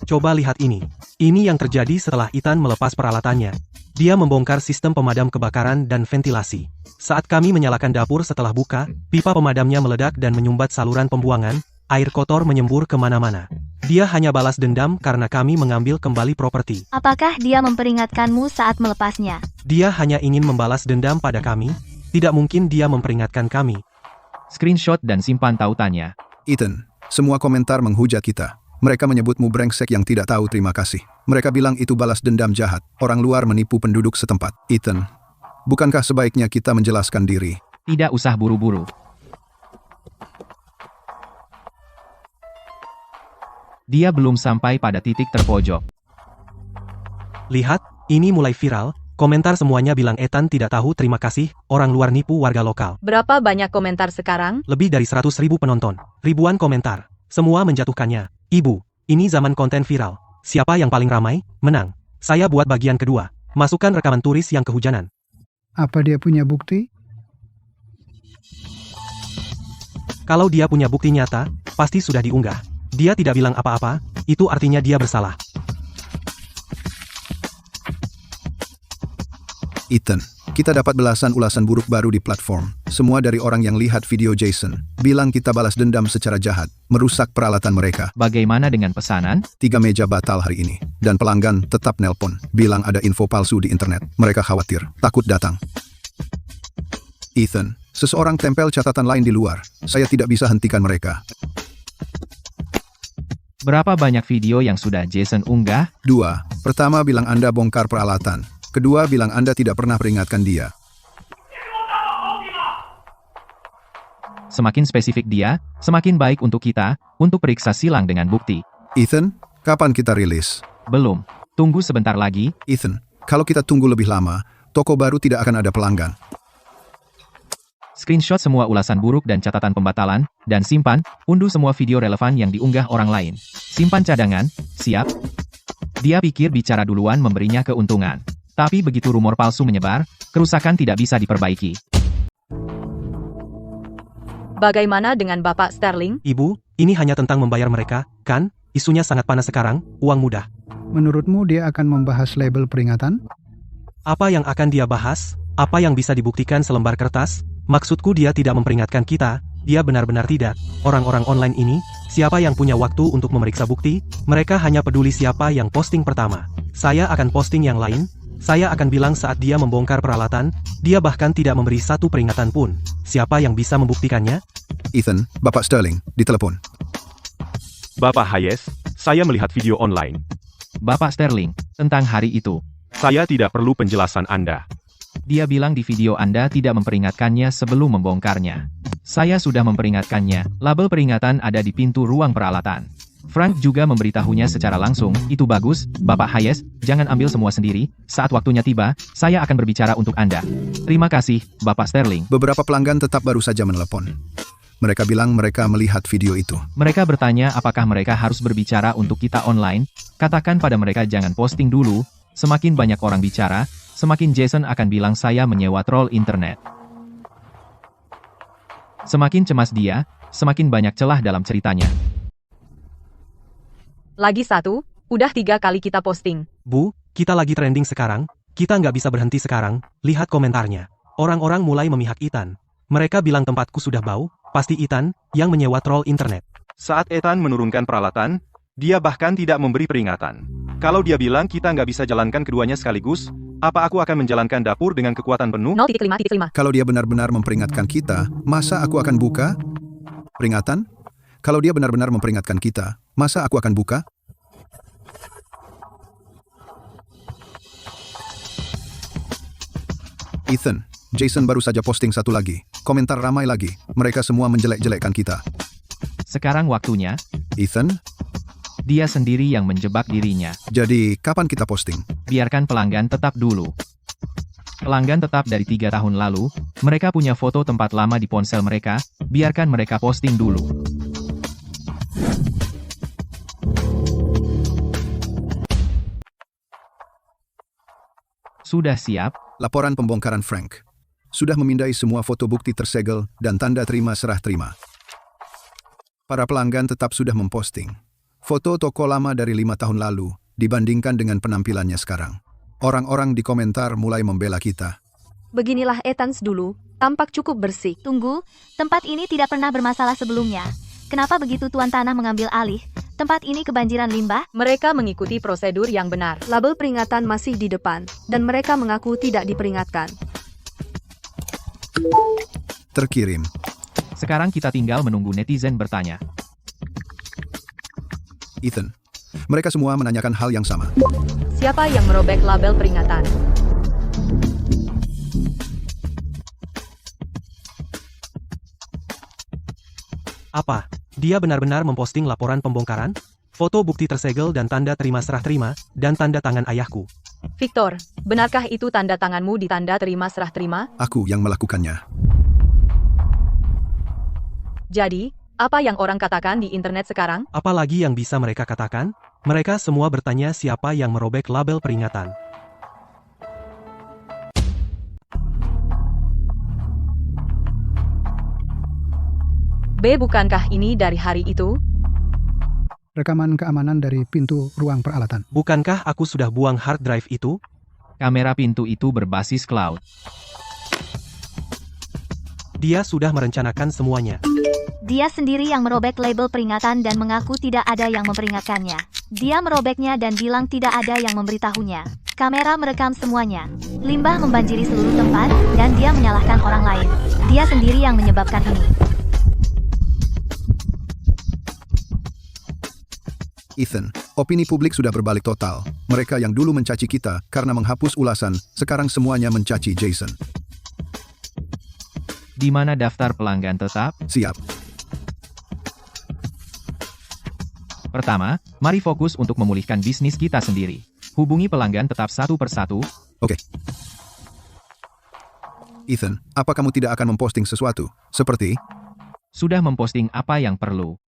Coba lihat ini. Ini yang terjadi setelah Ethan melepas peralatannya. Dia membongkar sistem pemadam kebakaran dan ventilasi. Saat kami menyalakan dapur setelah buka, pipa pemadamnya meledak dan menyumbat saluran pembuangan, air kotor menyembur kemana-mana. Dia hanya balas dendam karena kami mengambil kembali properti. Apakah dia memperingatkanmu saat melepasnya? Dia hanya ingin membalas dendam pada kami. Tidak mungkin dia memperingatkan kami. Screenshot dan simpan tautannya. Ethan, semua komentar menghujat kita. Mereka menyebutmu brengsek yang tidak tahu terima kasih. Mereka bilang itu balas dendam jahat. Orang luar menipu penduduk setempat. Ethan, bukankah sebaiknya kita menjelaskan diri? Tidak usah buru-buru. Dia belum sampai pada titik terpojok. Lihat, ini mulai viral. Komentar semuanya bilang Ethan tidak tahu terima kasih, orang luar nipu warga lokal. Berapa banyak komentar sekarang? Lebih dari 100.000 penonton. Ribuan komentar. Semua menjatuhkannya. Ibu, ini zaman konten viral. Siapa yang paling ramai, menang. Saya buat bagian kedua. Masukkan rekaman turis yang kehujanan. Apa dia punya bukti? Kalau dia punya bukti nyata, pasti sudah diunggah. Dia tidak bilang apa-apa, itu artinya dia bersalah. Ethan, kita dapat belasan ulasan buruk baru di platform. Semua dari orang yang lihat video Jason. Bilang kita balas dendam secara jahat, merusak peralatan mereka. Bagaimana dengan pesanan? 3 meja batal hari ini. Dan pelanggan tetap nelpon. Bilang ada info palsu di internet. Mereka khawatir, takut datang. Ethan, seseorang tempel catatan lain di luar. Saya tidak bisa hentikan mereka. Berapa banyak video yang sudah Jason unggah? 2. Pertama bilang Anda bongkar peralatan. Kedua bilang Anda tidak pernah peringatkan dia. Semakin spesifik dia, semakin baik untuk kita, untuk periksa silang dengan bukti. Ethan, kapan kita rilis? Belum. Tunggu sebentar lagi. Ethan, kalau kita tunggu lebih lama, toko baru tidak akan ada pelanggan. Screenshot semua ulasan buruk dan catatan pembatalan, dan simpan, unduh semua video relevan yang diunggah orang lain. Simpan cadangan, siap? Dia pikir bicara duluan memberinya keuntungan. Tapi begitu rumor palsu menyebar, kerusakan tidak bisa diperbaiki. Bagaimana dengan Bapak Sterling? Ibu, ini hanya tentang membayar mereka, kan? Isunya sangat panas sekarang, uang mudah. Menurutmu dia akan membahas label peringatan? Apa yang akan dia bahas? Apa yang bisa dibuktikan selembar kertas? Maksudku dia tidak memperingatkan kita, dia benar-benar tidak. Orang-orang online ini, siapa yang punya waktu untuk memeriksa bukti? Mereka hanya peduli siapa yang posting pertama. Saya akan posting yang lain. Saya akan bilang saat dia membongkar peralatan, dia bahkan tidak memberi satu peringatan pun. Siapa yang bisa membuktikannya? Ethan, Bapak Sterling, ditelepon. Bapak Hayes, saya melihat video online. Bapak Sterling, tentang hari itu. Saya tidak perlu penjelasan Anda. Dia bilang di video Anda tidak memperingatkannya sebelum membongkarnya. Saya sudah memperingatkannya, label peringatan ada di pintu ruang peralatan. Frank juga memberitahunya secara langsung, itu bagus, Bapak Hayes, jangan ambil semua sendiri, saat waktunya tiba, saya akan berbicara untuk Anda. Terima kasih, Bapak Sterling. Beberapa pelanggan tetap baru saja menelepon. Mereka bilang mereka melihat video itu. Mereka bertanya apakah mereka harus berbicara untuk kita online, katakan pada mereka jangan posting dulu, semakin banyak orang bicara, semakin Jason akan bilang saya menyewa troll internet. Semakin cemas dia, semakin banyak celah dalam ceritanya. Lagi satu, udah 3 kali kita posting. Bu, kita lagi trending sekarang, kita nggak bisa berhenti sekarang, lihat komentarnya. Orang-orang mulai memihak Ethan. Mereka bilang tempatku sudah bau, pasti Ethan, yang menyewa troll internet. Saat Ethan menurunkan peralatan, dia bahkan tidak memberi peringatan. Kalau dia bilang kita nggak bisa jalankan keduanya sekaligus, apa aku akan menjalankan dapur dengan kekuatan penuh? 0.5.5. Kalau dia benar-benar memperingatkan kita, masa aku akan buka? Peringatan? Kalau dia benar-benar memperingatkan kita, masa aku akan buka? Ethan, Jason baru saja posting satu lagi. Komentar ramai lagi. Mereka semua menjelek-jelekkan kita. Sekarang waktunya. Ethan, Dia sendiri yang menjebak dirinya. jadi kapan kita posting? Biarkan pelanggan tetap dulu. Pelanggan tetap dari 3 tahun lalu, mereka punya foto tempat lama di ponsel mereka, biarkan mereka posting dulu. Sudah siap? Laporan pembongkaran Frank. Sudah memindai semua foto bukti tersegel dan tanda terima serah terima. Para pelanggan tetap sudah memposting foto toko lama dari 5 tahun lalu dibandingkan dengan penampilannya sekarang. Orang-orang di komentar mulai membela kita. Beginilah Ethan dulu, tampak cukup bersih. Tunggu, tempat ini tidak pernah bermasalah sebelumnya. Kenapa begitu tuan tanah mengambil alih? Tempat ini kebanjiran limbah? Mereka mengikuti prosedur yang benar. Label peringatan masih di depan, dan mereka mengaku tidak diperingatkan. Terkirim. Sekarang kita tinggal menunggu netizen bertanya. Ethan, mereka semua menanyakan hal yang sama. Siapa yang merobek label peringatan? Apa? Dia benar-benar memposting laporan pembongkaran? Foto bukti tersegel dan tanda terima serah terima, dan tanda tangan ayahku. Victor, benarkah itu tanda tanganmu di tanda terima serah terima? Aku yang melakukannya. Jadi, apa yang orang katakan di internet sekarang? Apalagi yang bisa mereka katakan? Mereka semua bertanya siapa yang merobek label peringatan. B, bukankah ini dari hari itu? Rekaman keamanan dari pintu ruang peralatan. Bukankah aku sudah buang hard drive itu? Kamera pintu itu berbasis cloud. Dia sudah merencanakan semuanya. Dia sendiri yang merobek label peringatan dan mengaku tidak ada yang memperingatkannya. Dia merobeknya dan bilang tidak ada yang memberitahunya. Kamera merekam semuanya. Limbah membanjiri seluruh tempat, dan dia menyalahkan orang lain. Dia sendiri yang menyebabkan ini. Ethan, Opini publik sudah berbalik total. Mereka yang dulu mencaci kita karena menghapus ulasan, sekarang semuanya mencaci Jason. Di mana daftar pelanggan tetap? Siap. Pertama, mari fokus untuk memulihkan bisnis kita sendiri. Hubungi pelanggan tetap satu persatu. Oke. Ethan, apa kamu tidak akan memposting sesuatu? Seperti? Sudah memposting apa yang perlu.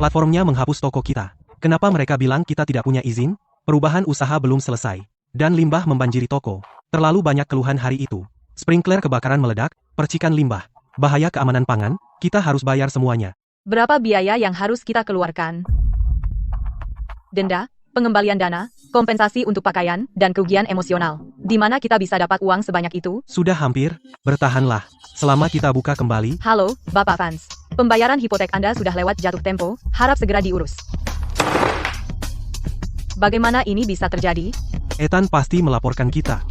Platformnya menghapus toko kita. Kenapa mereka bilang kita tidak punya izin? Perubahan usaha belum selesai. Dan limbah membanjiri toko. Terlalu banyak keluhan hari itu. Sprinkler kebakaran meledak, percikan limbah. Bahaya keamanan pangan, kita harus bayar semuanya. Berapa biaya yang harus kita keluarkan? Denda, pengembalian dana, kompensasi untuk pakaian, dan kerugian emosional. Di mana kita bisa dapat uang sebanyak itu? Sudah hampir, bertahanlah. Selama kita buka kembali. Halo, Bapak Fans. Pembayaran hipotek Anda sudah lewat jatuh tempo, harap segera diurus. Bagaimana ini bisa terjadi? Ethan pasti melaporkan kita.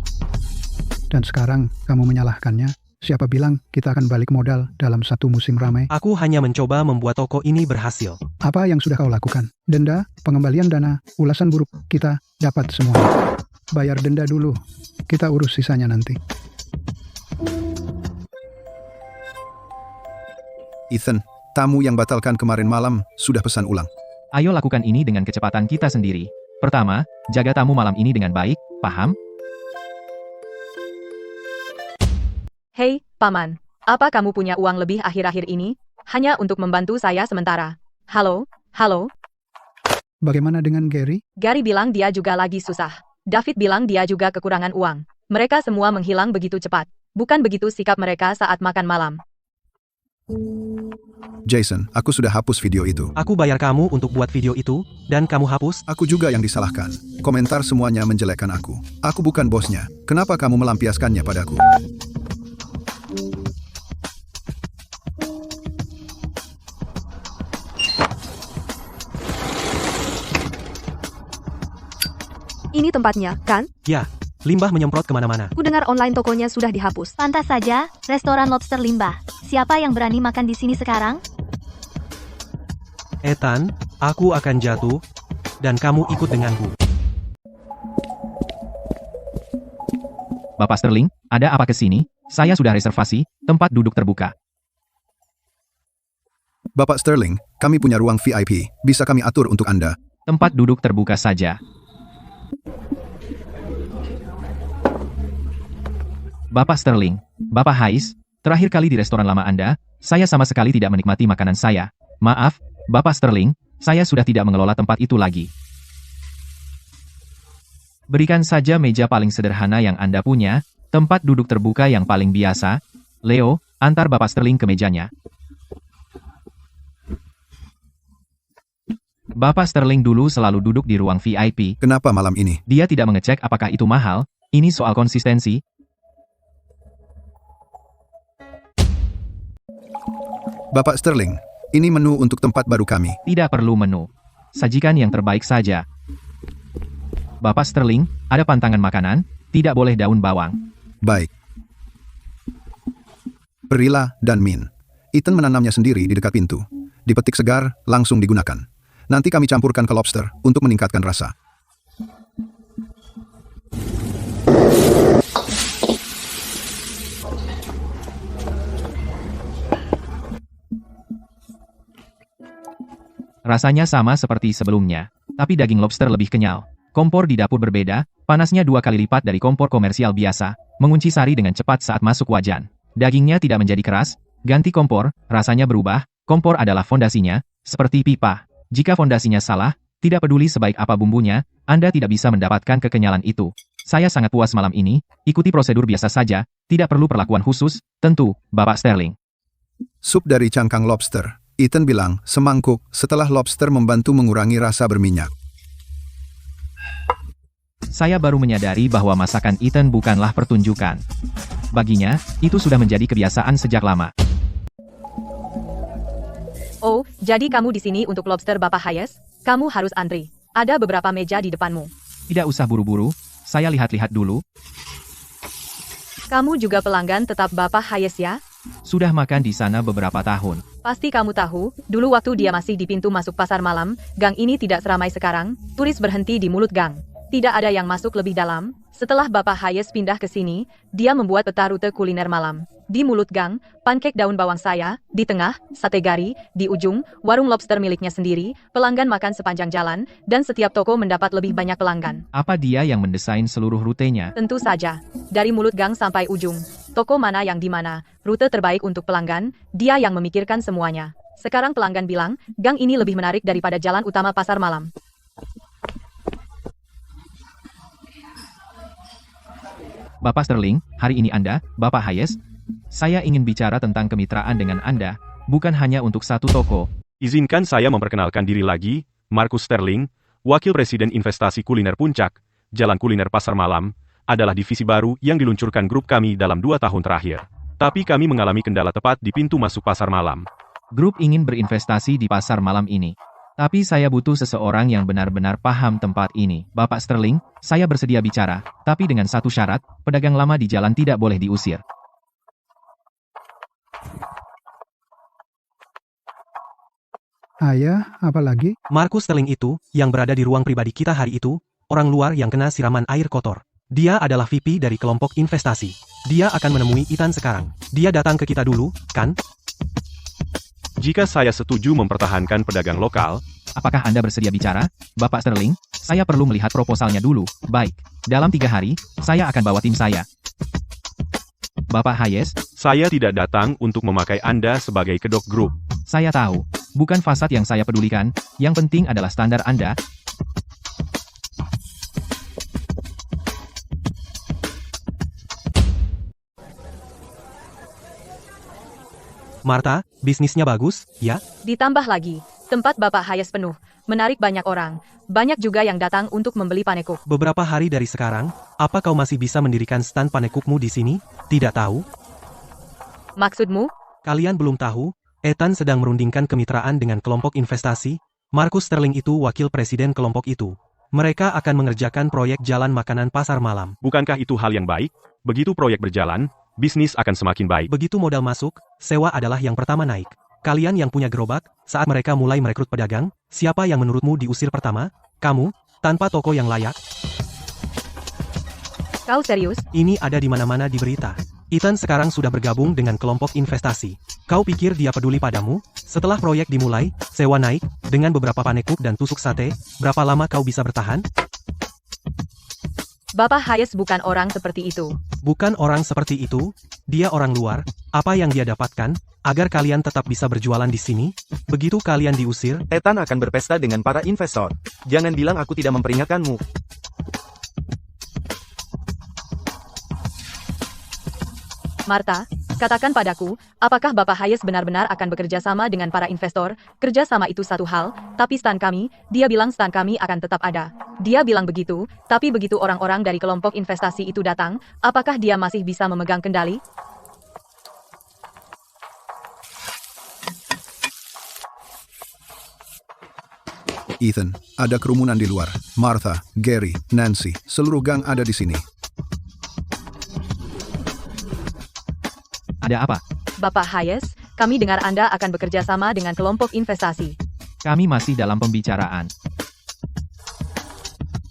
Dan sekarang kamu menyalahkannya? Siapa bilang kita akan balik modal dalam satu musim ramai? Aku hanya mencoba membuat toko ini berhasil. Apa yang sudah kau lakukan? Denda, pengembalian dana, ulasan buruk, kita dapat semua. Bayar denda dulu, kita urus sisanya nanti. Ethan, tamu yang batalkan kemarin malam sudah pesan ulang. Ayo lakukan ini dengan kecepatan kita sendiri. Pertama, jaga tamu malam ini dengan baik, paham? Hei, Paman. Apa kamu punya uang lebih akhir-akhir ini? Hanya untuk membantu saya sementara. Halo? Bagaimana dengan Gary? Gary bilang dia juga lagi susah. David bilang dia juga kekurangan uang. Mereka semua menghilang begitu cepat. Bukan begitu sikap mereka saat makan malam. Jason, aku sudah hapus video itu. Aku bayar kamu untuk buat video itu, dan kamu hapus? Aku juga yang disalahkan. Komentar semuanya menjelekkan aku. Aku bukan bosnya. Kenapa kamu melampiaskannya padaku? Ini tempatnya, kan? Ya, limbah menyemprot kemana-mana. Ku dengar online tokonya sudah dihapus. Pantas saja, restoran lobster limbah. Siapa yang berani makan di sini sekarang? Ethan, aku akan jatuh, dan kamu ikut denganku. Bapak Sterling, ada apa ke sini? Saya sudah reservasi, tempat duduk terbuka. Bapak Sterling, kami punya ruang VIP. Bisa kami atur untuk Anda. Tempat duduk terbuka saja. Bapak Sterling, Bapak Hayes, terakhir kali di restoran lama Anda, saya sama sekali tidak menikmati makanan saya. Maaf, Bapak Sterling, saya sudah tidak mengelola tempat itu lagi. Berikan saja meja paling sederhana yang Anda punya, tempat duduk terbuka yang paling biasa. Leo, antar Bapak Sterling ke mejanya. Bapak Sterling dulu selalu duduk di ruang VIP. Kenapa malam ini? Dia tidak mengecek apakah itu mahal. Ini soal konsistensi. Bapak Sterling, ini menu untuk tempat baru kami. Tidak perlu menu. Sajikan yang terbaik saja. Bapak Sterling, ada pantangan makanan, tidak boleh daun bawang. Baik. Perila dan Min. Ethan menanamnya sendiri di dekat pintu. Dipetik segar, langsung digunakan. Nanti kami campurkan ke lobster untuk meningkatkan rasa. Rasanya sama seperti sebelumnya, tapi daging lobster lebih kenyal. Kompor di dapur berbeda, panasnya 2 kali lipat dari kompor komersial biasa, mengunci sari dengan cepat saat masuk wajan. Dagingnya tidak menjadi keras, ganti kompor, rasanya berubah, kompor adalah fondasinya, seperti pipa. Jika fondasinya salah, tidak peduli sebaik apa bumbunya, Anda tidak bisa mendapatkan kekenyalan itu. Saya sangat puas malam ini, ikuti prosedur biasa saja, tidak perlu perlakuan khusus, tentu, Bapak Sterling. Sup dari cangkang lobster. Ethan bilang, semangkuk, setelah lobster membantu mengurangi rasa berminyak. Saya baru menyadari bahwa masakan Ethan bukanlah pertunjukan. Baginya, itu sudah menjadi kebiasaan sejak lama. Oh, jadi kamu di sini untuk lobster Bapak Hayes? Kamu harus antri. Ada beberapa meja di depanmu. Tidak usah buru-buru, saya lihat-lihat dulu. Kamu juga pelanggan tetap Bapak Hayes ya? Sudah makan di sana beberapa tahun. Pasti kamu tahu, dulu waktu dia masih di pintu masuk pasar malam, gang ini tidak seramai sekarang, turis berhenti di mulut gang. Tidak ada yang masuk lebih dalam. Setelah Bapak Hayes pindah ke sini, dia membuat peta rute kuliner malam. Di mulut gang, pankek daun bawang saya, di tengah, sate gari, di ujung, warung lobster miliknya sendiri, pelanggan makan sepanjang jalan, dan setiap toko mendapat lebih banyak pelanggan. Apa dia yang mendesain seluruh rutenya? Tentu saja, dari mulut gang sampai ujung. Toko mana yang di mana, rute terbaik untuk pelanggan, dia yang memikirkan semuanya. Sekarang pelanggan bilang, gang ini lebih menarik daripada jalan utama pasar malam. Bapak Sterling, hari ini Anda, Bapak Hayes, saya ingin bicara tentang kemitraan dengan Anda, bukan hanya untuk satu toko. Izinkan saya memperkenalkan diri lagi, Marcus Sterling, Wakil Presiden Investasi Kuliner Puncak, Jalan Kuliner Pasar Malam, adalah divisi baru yang diluncurkan grup kami dalam 2 tahun terakhir. Tapi kami mengalami kendala tepat di pintu masuk pasar malam. Grup ingin berinvestasi di pasar malam ini. Tapi saya butuh seseorang yang benar-benar paham tempat ini. Bapak Sterling, saya bersedia bicara, tapi dengan satu syarat, pedagang lama di jalan tidak boleh diusir. Ayah, apa lagi? Marcus Sterling itu, yang berada di ruang pribadi kita hari itu, orang luar yang kena siraman air kotor. Dia adalah VP dari kelompok investasi. Dia akan menemui Ethan sekarang. Dia datang ke kita dulu, kan? Jika saya setuju mempertahankan pedagang lokal, apakah Anda bersedia bicara? Bapak Sterling, saya perlu melihat proposalnya dulu. Baik, dalam 3 hari, saya akan bawa tim saya. Bapak Hayes, saya tidak datang untuk memakai Anda sebagai kedok grup. saya tahu, bukan fasad yang saya pedulikan, yang penting adalah standar Anda. Martha, bisnisnya bagus, ya? Ditambah lagi, tempat Bapak Hayes penuh, menarik banyak orang. Banyak juga yang datang untuk membeli panekuk. Beberapa hari dari sekarang, apa kau masih bisa mendirikan stand panekukmu di sini? Tidak tahu? Maksudmu? Kalian belum tahu? Ethan sedang merundingkan kemitraan dengan kelompok investasi. Marcus Sterling itu wakil presiden kelompok itu. Mereka akan mengerjakan proyek jalan makanan pasar malam. Bukankah itu hal yang baik? Begitu proyek berjalan, bisnis akan semakin baik. Begitu modal masuk, sewa adalah yang pertama naik. Kalian yang punya gerobak, saat mereka mulai merekrut pedagang, siapa yang menurutmu diusir pertama? Kamu, tanpa toko yang layak? Kau serius? Ini ada di mana-mana di berita. Ethan sekarang sudah bergabung dengan kelompok investasi. Kau pikir dia peduli padamu? Setelah proyek dimulai, sewa naik, dengan beberapa panekuk dan tusuk sate, berapa lama kau bisa bertahan? Bapak Hayes bukan orang seperti itu. Bukan orang seperti itu, dia orang luar. Apa yang dia dapatkan, agar kalian tetap bisa berjualan di sini? Begitu kalian diusir, Ethan akan berpesta dengan para investor. Jangan bilang aku tidak memperingatkanmu. Martha, katakan padaku, apakah Bapak Hayes benar-benar akan bekerja sama dengan para investor? Kerja sama itu satu hal, tapi stand kami, dia bilang stand kami akan tetap ada. Dia bilang begitu, tapi begitu orang-orang dari kelompok investasi itu datang, apakah dia masih bisa memegang kendali? Ethan, ada kerumunan di luar. Martha, Gary, Nancy, seluruh gang ada di sini. Ada apa? Bapak Hayes, kami dengar Anda akan bekerja sama dengan kelompok investasi. Kami masih dalam pembicaraan.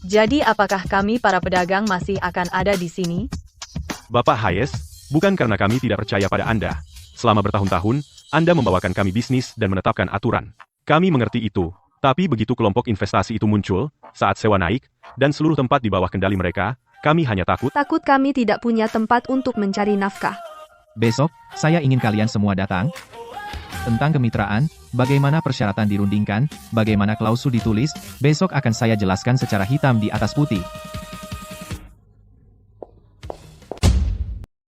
Jadi apakah kami para pedagang masih akan ada di sini? Bapak Hayes, bukan karena kami tidak percaya pada Anda. Selama bertahun-tahun, Anda membawakan kami bisnis dan menetapkan aturan. Kami mengerti itu. Tapi begitu kelompok investasi itu muncul, saat sewa naik, dan seluruh tempat di bawah kendali mereka, kami hanya takut. Takut kami tidak punya tempat untuk mencari nafkah. Besok, saya ingin kalian semua datang. Tentang kemitraan, bagaimana persyaratan dirundingkan, bagaimana klausul ditulis, besok akan saya jelaskan secara hitam di atas putih.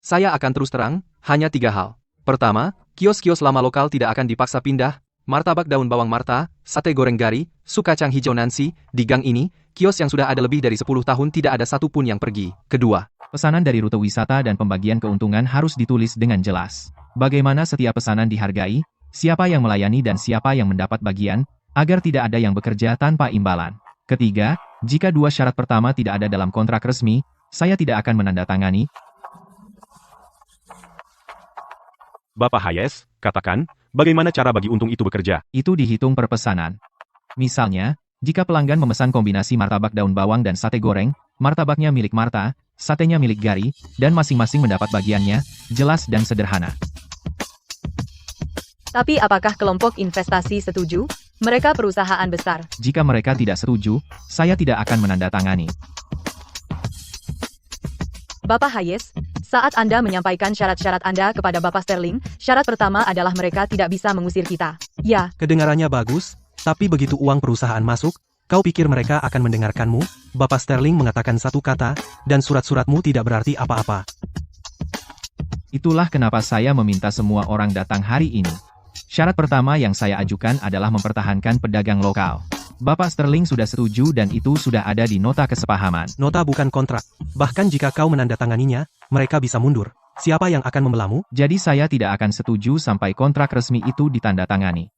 Saya akan terus terang, hanya 3 hal. Pertama, kios-kios lama lokal tidak akan dipaksa pindah. Martabak daun bawang Martha, sate goreng Gary, sup kacang hijau Nancy, di gang ini, kios yang sudah ada lebih dari 10 tahun tidak ada satupun yang pergi. Kedua, pesanan dari rute wisata dan pembagian keuntungan harus ditulis dengan jelas. Bagaimana setiap pesanan dihargai, siapa yang melayani dan siapa yang mendapat bagian, agar tidak ada yang bekerja tanpa imbalan. Ketiga, jika 2 syarat pertama tidak ada dalam kontrak resmi, saya tidak akan menandatangani. Bapak Hayes, katakan, Bagaimana cara bagi untung itu bekerja? Itu dihitung per pesanan. Misalnya, jika pelanggan memesan kombinasi martabak daun bawang dan sate goreng, martabaknya milik Marta, satenya milik Gary, dan masing-masing mendapat bagiannya, jelas dan sederhana. Tapi apakah kelompok investasi setuju? Mereka perusahaan besar. Jika mereka tidak setuju, saya tidak akan menandatangani. Bapak Hayes, saat Anda menyampaikan syarat-syarat Anda kepada Bapak Sterling, syarat pertama adalah mereka tidak bisa mengusir kita. Ya, Kedengarannya bagus, tapi begitu uang perusahaan masuk, kau pikir mereka akan mendengarkanmu? Bapak Sterling mengatakan satu kata, dan surat-suratmu tidak berarti apa-apa. Itulah kenapa saya meminta semua orang datang hari ini. Syarat pertama yang saya ajukan adalah mempertahankan pedagang lokal. Bapak Sterling sudah setuju dan itu sudah ada di nota kesepahaman. Nota bukan kontrak. Bahkan jika kau menandatanganinya, mereka bisa mundur. Siapa yang akan membelamu? Jadi saya tidak akan setuju sampai kontrak resmi itu ditandatangani.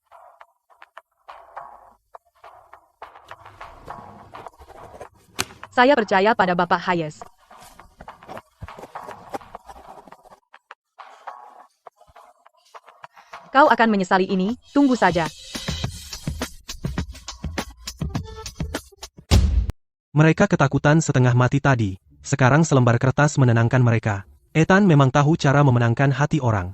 saya percaya pada Bapak Hayes. Kau akan menyesali ini, tunggu saja. Mereka ketakutan setengah mati tadi. Sekarang selembar kertas menenangkan mereka. Ethan memang tahu cara memenangkan hati orang.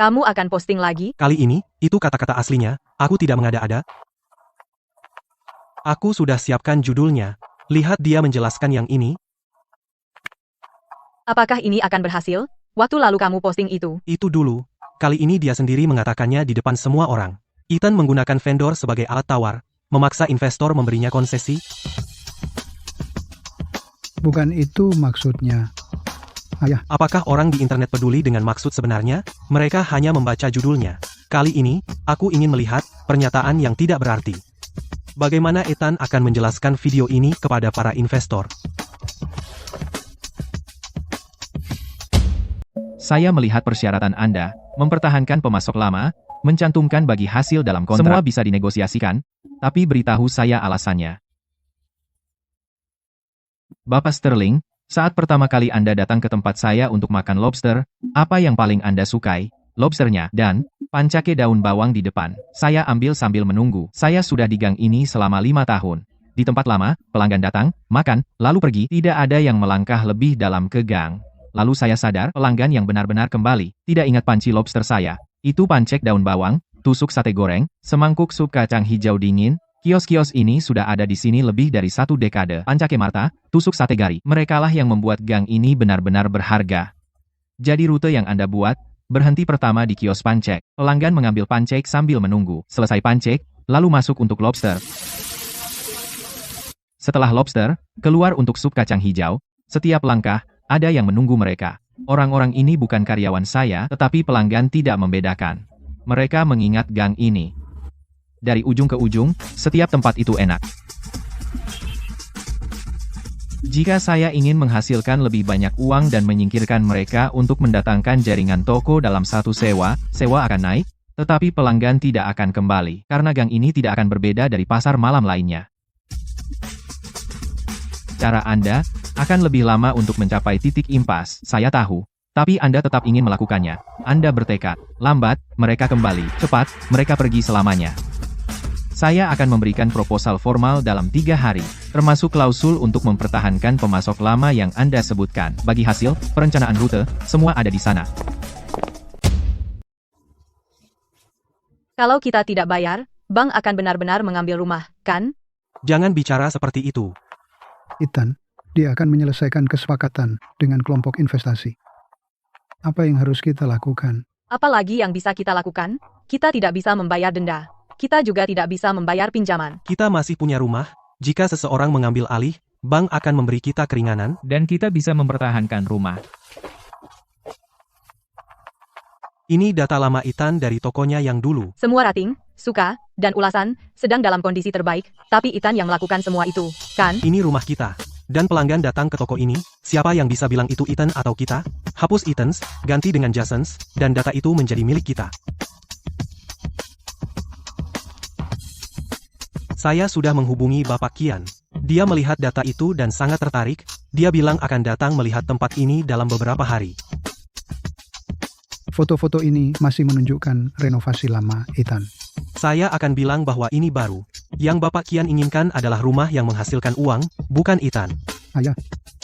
Kamu akan posting lagi? Kali ini, itu kata-kata aslinya, aku tidak mengada-ada. Aku sudah siapkan judulnya. Lihat dia menjelaskan yang ini. Apakah ini akan berhasil? Waktu lalu kamu posting itu. Itu dulu. Kali ini dia sendiri mengatakannya di depan semua orang. Ethan menggunakan vendor sebagai alat tawar, memaksa investor memberinya konsesi. Bukan itu maksudnya. Ayah. Apakah orang di internet peduli dengan maksud sebenarnya? Mereka hanya membaca judulnya. Kali ini, aku ingin melihat pernyataan yang tidak berarti. Bagaimana Ethan akan menjelaskan video ini kepada para investor? Saya melihat persyaratan Anda, mempertahankan pemasok lama, mencantumkan bagi hasil dalam kontrak. Semua bisa dinegosiasikan, tapi beritahu saya alasannya. Bapak Sterling, saat pertama kali Anda datang ke tempat saya untuk makan lobster, apa yang paling Anda sukai? Lobsternya, dan pancake daun bawang di depan. Saya ambil sambil menunggu. Saya sudah di gang ini selama 5 tahun. Di tempat lama, pelanggan datang, makan, lalu pergi. Tidak ada yang melangkah lebih dalam ke gang. Lalu saya sadar, pelanggan yang benar-benar kembali, tidak ingat panci lobster saya. Itu pancake daun bawang, tusuk sate goreng, semangkuk sup kacang hijau dingin. Kios-kios ini sudah ada di sini lebih dari 1 dekade. Pancake Marta, tusuk sate Gary. Merekalah yang membuat gang ini benar-benar berharga. Jadi rute yang Anda buat, berhenti pertama di kios pancake. Pelanggan mengambil pancake sambil menunggu. Selesai pancake, lalu masuk untuk lobster. Setelah lobster, keluar untuk sup kacang hijau. Setiap langkah, ada yang menunggu mereka. Orang-orang ini bukan karyawan saya, tetapi pelanggan tidak membedakan. Mereka mengingat gang ini. Dari ujung ke ujung, setiap tempat itu enak. Jika saya ingin menghasilkan lebih banyak uang dan menyingkirkan mereka untuk mendatangkan jaringan toko dalam satu sewa akan naik, tetapi pelanggan tidak akan kembali, karena gang ini tidak akan berbeda dari pasar malam lainnya. Cara Anda akan lebih lama untuk mencapai titik impas, saya tahu. Tapi Anda tetap ingin melakukannya. Anda bertekad. Lambat, mereka kembali. Cepat, mereka pergi selamanya. Saya akan memberikan proposal formal dalam 3 hari, termasuk klausul untuk mempertahankan pemasok lama yang Anda sebutkan. Bagi hasil, perencanaan rute, semua ada di sana. Kalau kita tidak bayar, bank akan benar-benar mengambil rumah, kan? Jangan bicara seperti itu. Ethan, dia akan menyelesaikan kesepakatan dengan kelompok investasi. Apa yang harus kita lakukan? Apalagi yang bisa kita lakukan? Kita tidak bisa membayar denda. Kita juga tidak bisa membayar pinjaman. Kita masih punya rumah. Jika seseorang mengambil alih, bank akan memberi kita keringanan. Dan kita bisa mempertahankan rumah. Ini data lama Ethan dari tokonya yang dulu. Semua rating, suka, dan ulasan sedang dalam kondisi terbaik, tapi Ethan yang melakukan semua itu, kan? Ini rumah kita. Dan pelanggan datang ke toko ini, siapa yang bisa bilang itu Ethan atau kita? Hapus Ethan's, ganti dengan Jason's, dan data itu menjadi milik kita. Saya sudah menghubungi Bapak Kian. Dia melihat data itu dan sangat tertarik. dia bilang akan datang melihat tempat ini dalam beberapa hari. Foto-foto ini masih menunjukkan renovasi lama, Ethan. Saya akan bilang bahwa ini baru. Yang Bapak Kian inginkan adalah rumah yang menghasilkan uang, bukan Ethan. Ayah,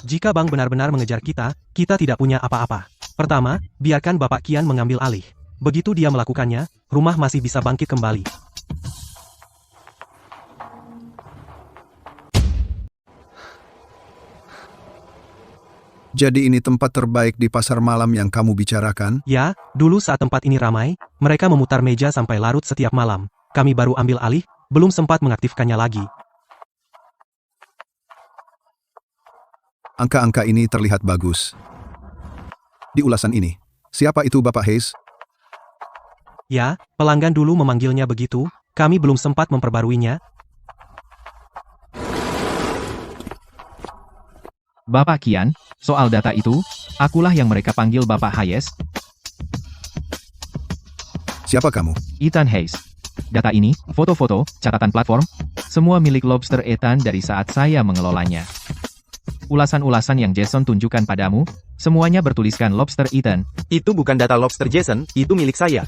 Jika bank benar-benar mengejar kita, kita tidak punya apa-apa. Pertama, biarkan Bapak Kian mengambil alih. Begitu dia melakukannya, rumah masih bisa bangkit kembali. Jadi ini tempat terbaik di pasar malam yang kamu bicarakan? Ya, dulu saat tempat ini ramai, mereka memutar meja sampai larut setiap malam. Kami baru ambil alih, belum sempat mengaktifkannya lagi. Angka-angka ini terlihat bagus. Di ulasan ini, siapa itu Bapak Hayes? Ya, pelanggan dulu memanggilnya begitu, kami belum sempat memperbaruinya. Bapak Kian, soal data itu, akulah yang mereka panggil Bapak Hayes, Siapa kamu? Ethan Hayes. Data ini, foto-foto, catatan platform, semua milik Lobster Ethan dari saat saya mengelolanya. Ulasan-ulasan yang Jason tunjukkan padamu, semuanya bertuliskan Lobster Ethan. Itu bukan data Lobster Jason, itu milik saya.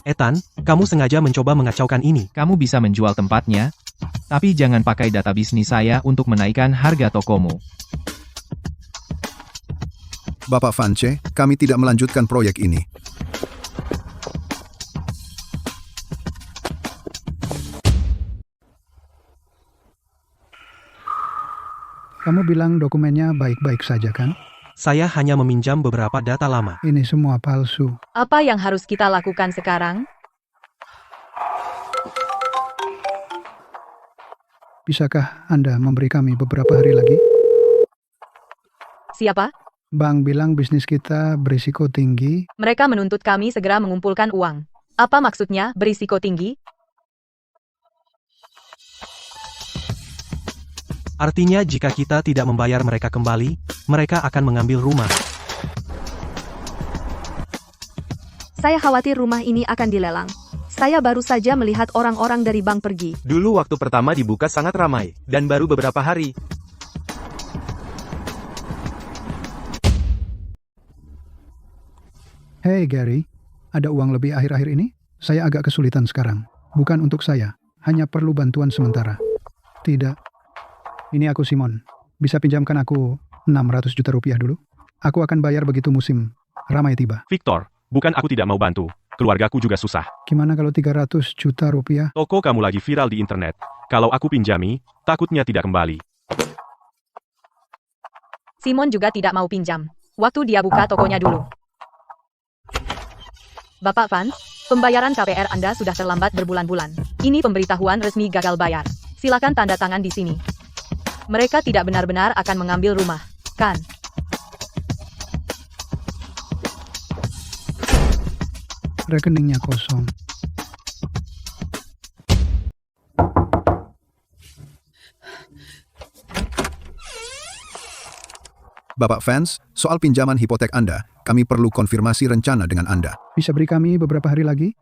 Ethan, kamu sengaja mencoba mengacaukan ini. Kamu bisa menjual tempatnya, tapi jangan pakai data bisnis saya untuk menaikkan harga tokomu. Bapak Vance, kami tidak melanjutkan proyek ini. kamu bilang dokumennya baik-baik saja kan? Saya hanya meminjam beberapa data lama. Ini semua palsu. Apa yang harus kita lakukan sekarang? Bisakah Anda memberi kami beberapa hari lagi? Siapa? Bank bilang bisnis kita berisiko tinggi. Mereka menuntut kami segera mengumpulkan uang. Apa maksudnya berisiko tinggi? Artinya jika kita tidak membayar mereka kembali, mereka akan mengambil rumah. Saya khawatir rumah ini akan dilelang. Saya baru saja melihat orang-orang dari bank pergi. Dulu waktu pertama dibuka sangat ramai, dan baru beberapa hari. Hey Gary, ada uang lebih akhir-akhir ini? Saya agak kesulitan sekarang. Bukan untuk saya, hanya perlu bantuan sementara. Tidak. Ini aku Simon. Bisa pinjamkan aku 600 juta rupiah dulu? Aku akan bayar begitu musim ramai tiba. Victor, bukan aku tidak mau bantu. Keluargaku juga susah. Gimana kalau 300 juta rupiah? Toko kamu lagi viral di internet. Kalau aku pinjami, takutnya tidak kembali. Simon juga tidak mau pinjam. Waktu dia buka tokonya dulu. Bapak Vance, pembayaran KPR Anda sudah terlambat berbulan-bulan. Ini pemberitahuan resmi gagal bayar. Silakan tanda tangan di sini. Mereka tidak benar-benar akan mengambil rumah, kan? Rekeningnya kosong. Bapak Vance, soal pinjaman hipotek Anda, kami perlu konfirmasi rencana dengan Anda. Bisa beri kami beberapa hari lagi?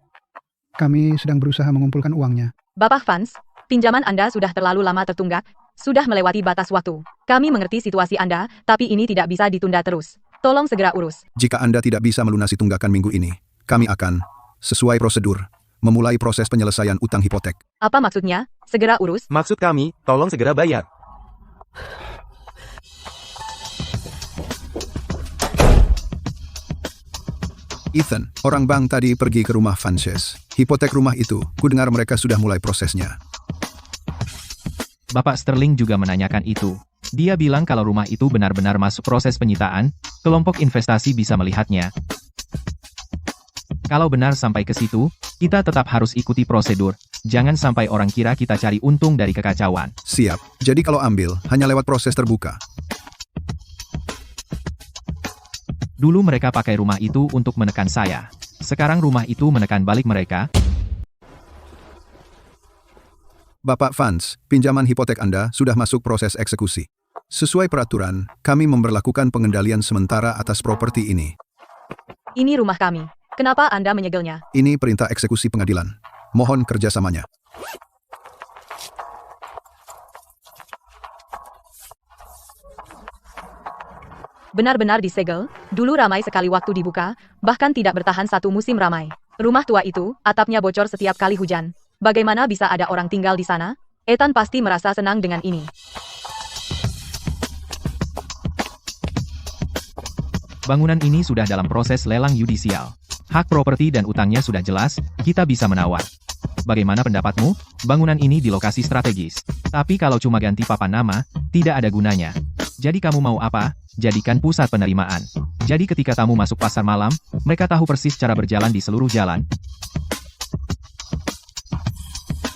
Kami sedang berusaha mengumpulkan uangnya. Bapak Vance, pinjaman Anda sudah terlalu lama tertunggak, sudah melewati batas waktu. Kami mengerti situasi Anda, tapi ini tidak bisa ditunda terus. Tolong segera urus. Jika Anda tidak bisa melunasi tunggakan minggu ini, kami akan, sesuai prosedur, memulai proses penyelesaian utang hipotek. Apa maksudnya? Segera urus? Maksud kami, tolong segera bayar. Ethan, orang bank tadi pergi ke rumah Vances. Hipotek rumah itu, kudengar mereka sudah mulai prosesnya. Bapak Sterling juga menanyakan itu. Dia bilang kalau rumah itu benar-benar masuk proses penyitaan, kelompok investasi bisa melihatnya. Kalau benar sampai ke situ, kita tetap harus ikuti prosedur. Jangan sampai orang kira kita cari untung dari kekacauan. Siap, jadi kalau ambil, hanya lewat proses terbuka. Dulu mereka pakai rumah itu untuk menekan saya. Sekarang rumah itu menekan balik mereka. Bapak Vance, pinjaman hipotek Anda sudah masuk proses eksekusi. Sesuai peraturan, kami memberlakukan pengendalian sementara atas properti ini. Ini rumah kami. Kenapa Anda menyegelnya? Ini perintah eksekusi pengadilan. Mohon kerjasamanya. benar-benar disegel, dulu ramai sekali waktu dibuka, bahkan tidak bertahan satu musim ramai. Rumah tua itu, atapnya bocor setiap kali hujan. Bagaimana bisa ada orang tinggal di sana? Ethan pasti merasa senang dengan ini. Bangunan ini sudah dalam proses lelang yudisial. Hak properti dan utangnya sudah jelas, kita bisa menawar. Bagaimana pendapatmu? Bangunan ini di lokasi strategis. Tapi kalau cuma ganti papan nama, tidak ada gunanya. Jadi kamu mau apa? Jadikan pusat penerimaan. Jadi ketika tamu masuk pasar malam, mereka tahu persis cara berjalan di seluruh jalan.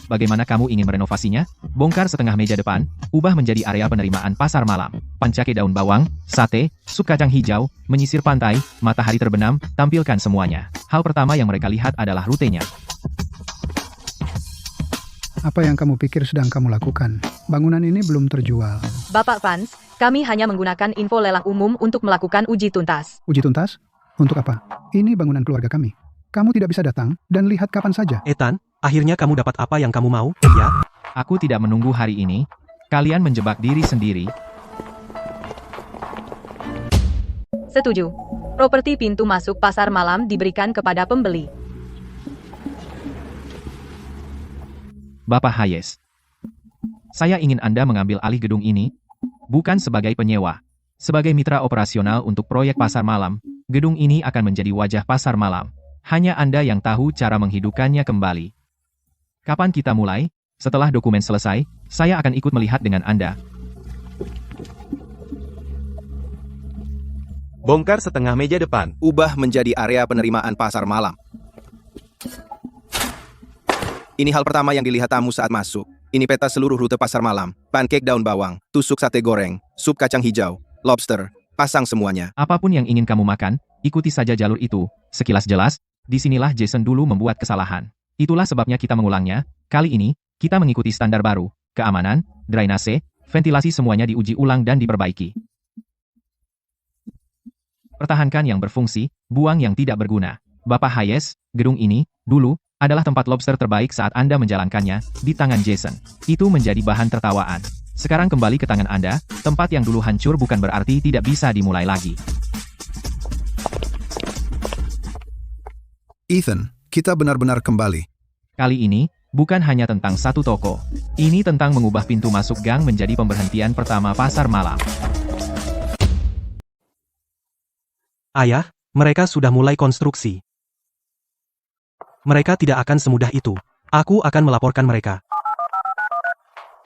Bagaimana kamu ingin merenovasinya? Bongkar setengah meja depan, ubah menjadi area penerimaan pasar malam. Pancake daun bawang, sate, sup kacang hijau, menyisir pantai, matahari terbenam, tampilkan semuanya. Hal pertama yang mereka lihat adalah rutenya. Apa yang kamu pikir sedang kamu lakukan? Bangunan ini belum terjual. Bapak Vance, kami hanya menggunakan info lelang umum untuk melakukan uji tuntas. Uji tuntas? Untuk apa? Ini bangunan keluarga kami. Kamu tidak bisa datang dan lihat kapan saja. Ethan, akhirnya kamu dapat apa yang kamu mau, ya? Aku tidak menunggu hari ini. Kalian menjebak diri sendiri. Setuju. Properti pintu masuk pasar malam diberikan kepada pembeli. Bapak Hayes, saya ingin Anda mengambil alih gedung ini, bukan sebagai penyewa. Sebagai mitra operasional untuk proyek pasar malam, gedung ini akan menjadi wajah pasar malam. Hanya Anda yang tahu cara menghidupkannya kembali. Kapan kita mulai? Setelah dokumen selesai, saya akan ikut melihat dengan Anda. Bongkar setengah meja depan. Ubah menjadi area penerimaan pasar malam. Ini hal pertama yang dilihat tamu saat masuk. Ini peta seluruh rute pasar malam. Pancake daun bawang, tusuk sate goreng, sup kacang hijau, lobster, pasang semuanya. Apapun yang ingin kamu makan, ikuti saja jalur itu. Sekilas jelas, disinilah Jason dulu membuat kesalahan. Itulah sebabnya kita mengulangnya. Kali ini, kita mengikuti standar baru. Keamanan, drainase, ventilasi semuanya diuji ulang dan diperbaiki. Pertahankan yang berfungsi, buang yang tidak berguna. Bapak Hayes, gedung ini, dulu, adalah tempat lobster terbaik saat Anda menjalankannya, di tangan Jason. Itu menjadi bahan tertawaan. Sekarang kembali ke tangan Anda, tempat yang dulu hancur bukan berarti tidak bisa dimulai lagi. Ethan, kita benar-benar kembali. Kali ini, bukan hanya tentang satu toko. Ini tentang mengubah pintu masuk gang menjadi pemberhentian pertama pasar malam. Ayah, mereka sudah mulai konstruksi. Mereka tidak akan semudah itu. Aku akan melaporkan mereka.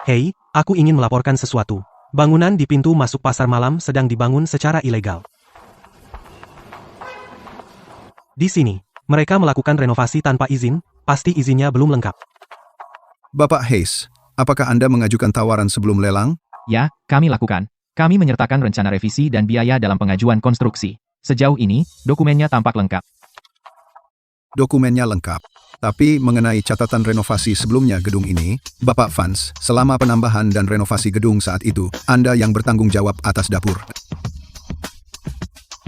Hei, aku ingin melaporkan sesuatu. Bangunan di pintu masuk pasar malam sedang dibangun secara ilegal. Di sini, mereka melakukan renovasi tanpa izin, pasti izinnya belum lengkap. Bapak Hayes, apakah Anda mengajukan tawaran sebelum lelang? Ya, kami lakukan. Kami menyertakan rencana revisi dan biaya dalam pengajuan konstruksi. Sejauh ini, dokumennya tampak lengkap. Dokumennya lengkap. Tapi mengenai catatan renovasi sebelumnya gedung ini, Bapak Vance, selama penambahan dan renovasi gedung saat itu, Anda yang bertanggung jawab atas dapur.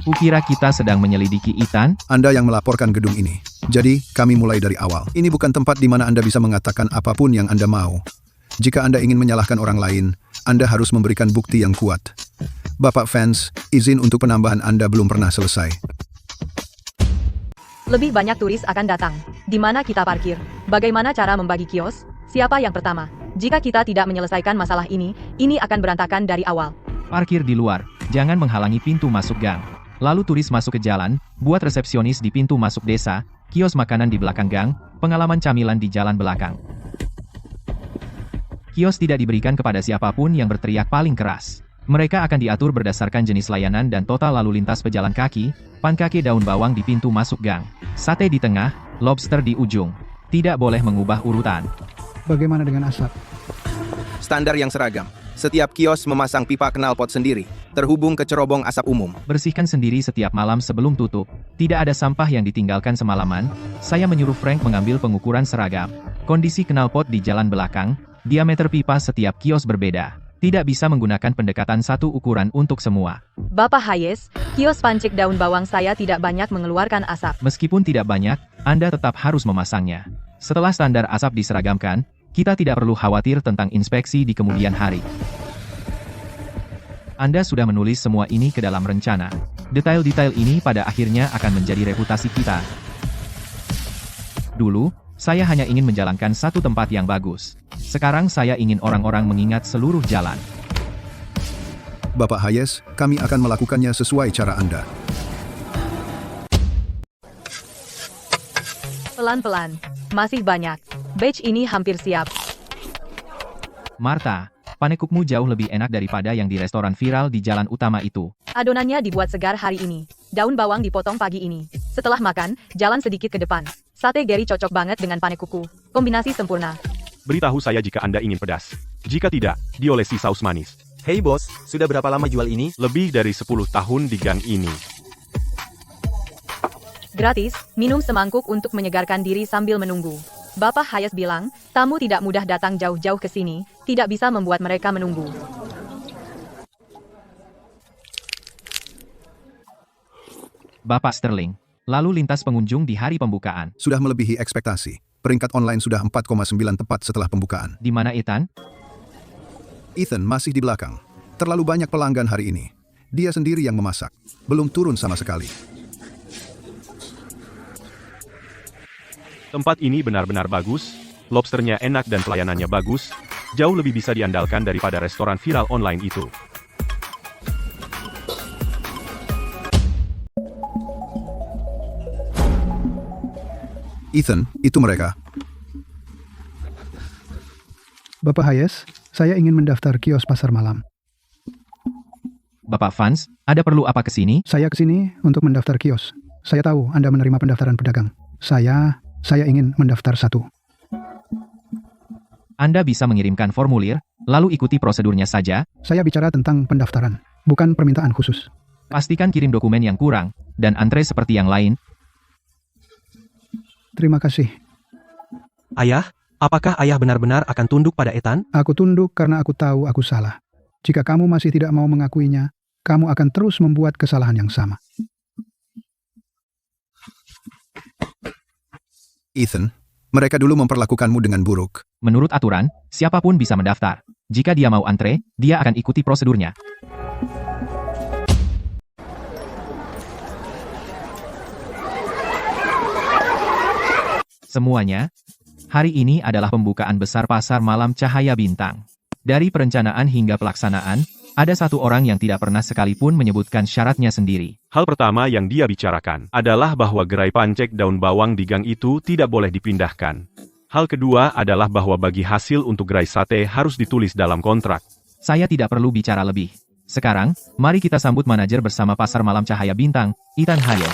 Kukira kita sedang menyelidiki Ethan. Anda yang melaporkan gedung ini. Jadi, kami mulai dari awal. Ini bukan tempat di mana Anda bisa mengatakan apapun yang Anda mau. Jika Anda ingin menyalahkan orang lain, Anda harus memberikan bukti yang kuat. Bapak Vance, izin untuk penambahan Anda belum pernah selesai. Lebih banyak turis akan datang. Di mana kita parkir? Bagaimana cara membagi kios? Siapa yang pertama? Jika kita tidak menyelesaikan masalah ini akan berantakan dari awal. Parkir di luar, jangan menghalangi pintu masuk gang. Lalu turis masuk ke jalan, buat resepsionis di pintu masuk desa, kios makanan di belakang gang, pengalaman camilan di jalan belakang. Kios tidak diberikan kepada siapapun yang berteriak paling keras. Mereka akan diatur berdasarkan jenis layanan dan total lalu lintas pejalan kaki, pancake daun bawang di pintu masuk gang, sate di tengah, lobster di ujung. Tidak boleh mengubah urutan. Bagaimana dengan asap? Standar yang seragam. Setiap kios memasang pipa knalpot sendiri, terhubung ke cerobong asap umum. Bersihkan sendiri setiap malam sebelum tutup. Tidak ada sampah yang ditinggalkan semalaman. Saya menyuruh Frank mengambil pengukuran seragam. Kondisi knalpot di jalan belakang, diameter pipa setiap kios berbeda. Tidak bisa menggunakan pendekatan satu ukuran untuk semua. Bapak Hayes, kios pancake daun bawang saya tidak banyak mengeluarkan asap. Meskipun tidak banyak, Anda tetap harus memasangnya. Setelah standar asap diseragamkan, kita tidak perlu khawatir tentang inspeksi di kemudian hari. Anda sudah menulis semua ini ke dalam rencana. Detail-detail ini pada akhirnya akan menjadi reputasi kita. Dulu, saya hanya ingin menjalankan satu tempat yang bagus. Sekarang saya ingin orang-orang mengingat seluruh jalan. Bapak Hayes, kami akan melakukannya sesuai cara Anda. Pelan-pelan. Masih banyak. Batch ini hampir siap. Martha, panekukmu jauh lebih enak daripada yang di restoran viral di jalan utama itu. Adonannya dibuat segar hari ini. Daun bawang dipotong pagi ini. Setelah makan, jalan sedikit ke depan. Sate Gary cocok banget dengan panekuku. Kombinasi sempurna. Beritahu saya jika Anda ingin pedas. Jika tidak, diolesi saus manis. Hei bos, sudah berapa lama jual ini? Lebih dari 10 tahun di gang ini. Gratis, minum semangkuk untuk menyegarkan diri sambil menunggu. Bapak Hayes bilang, tamu tidak mudah datang jauh-jauh ke sini, tidak bisa membuat mereka menunggu. Bapak Sterling, lalu lintas pengunjung di hari pembukaan. Sudah melebihi ekspektasi. Peringkat online sudah 4,9 tepat setelah pembukaan. Di mana Ethan? Ethan masih di belakang. Terlalu banyak pelanggan hari ini. Dia sendiri yang memasak. Belum turun sama sekali. Tempat ini benar-benar bagus, lobsternya enak dan pelayanannya bagus, jauh lebih bisa diandalkan daripada restoran viral online itu. Ethan, itu mereka. Bapak Hayes, saya ingin mendaftar kios pasar malam. Bapak Vance, ada perlu apa ke sini? Saya ke sini untuk mendaftar kios. Saya tahu Anda menerima pendaftaran pedagang. Saya ingin mendaftar satu. Anda bisa mengirimkan formulir, lalu ikuti prosedurnya saja. Saya bicara tentang pendaftaran, bukan permintaan khusus. Pastikan kirim dokumen yang kurang, dan antre seperti yang lain. Terima kasih. Ayah, apakah ayah benar-benar akan tunduk pada Ethan? Aku tunduk karena aku tahu aku salah. Jika kamu masih tidak mau mengakuinya, kamu akan terus membuat kesalahan yang sama. Ethan, mereka dulu memperlakukanmu dengan buruk. Menurut aturan, siapapun bisa mendaftar. Jika dia mau antre, dia akan ikuti prosedurnya. Semuanya, hari ini adalah pembukaan besar pasar malam Cahaya Bintang. Dari perencanaan hingga pelaksanaan, ada satu orang yang tidak pernah sekalipun menyebutkan syaratnya sendiri. Hal pertama yang dia bicarakan adalah bahwa gerai pancek daun bawang di gang itu tidak boleh dipindahkan. Hal kedua adalah bahwa bagi hasil untuk gerai sate harus ditulis dalam kontrak. Saya tidak perlu bicara lebih. Sekarang, mari kita sambut manajer bersama pasar malam Cahaya Bintang, Ethan Hayes.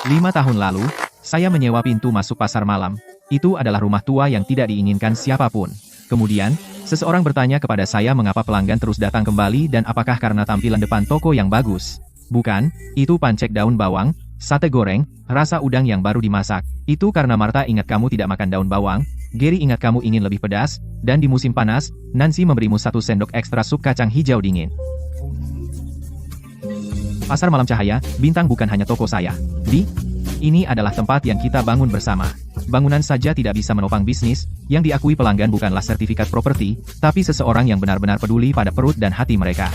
5 tahun lalu, saya menyewa pintu masuk pasar malam. Itu adalah rumah tua yang tidak diinginkan siapapun. Kemudian, seseorang bertanya kepada saya mengapa pelanggan terus datang kembali dan apakah karena tampilan depan toko yang bagus. Bukan, itu pancek daun bawang, sate goreng, rasa udang yang baru dimasak. Itu karena Martha ingat kamu tidak makan daun bawang, Gary ingat kamu ingin lebih pedas, dan di musim panas, Nancy memberimu 1 sendok ekstra sup kacang hijau dingin. Pasar Malam Cahaya Bintang bukan hanya toko saya. Ini adalah tempat yang kita bangun bersama. Bangunan saja tidak bisa menopang bisnis, yang diakui pelanggan bukanlah sertifikat properti, tapi seseorang yang benar-benar peduli pada perut dan hati mereka.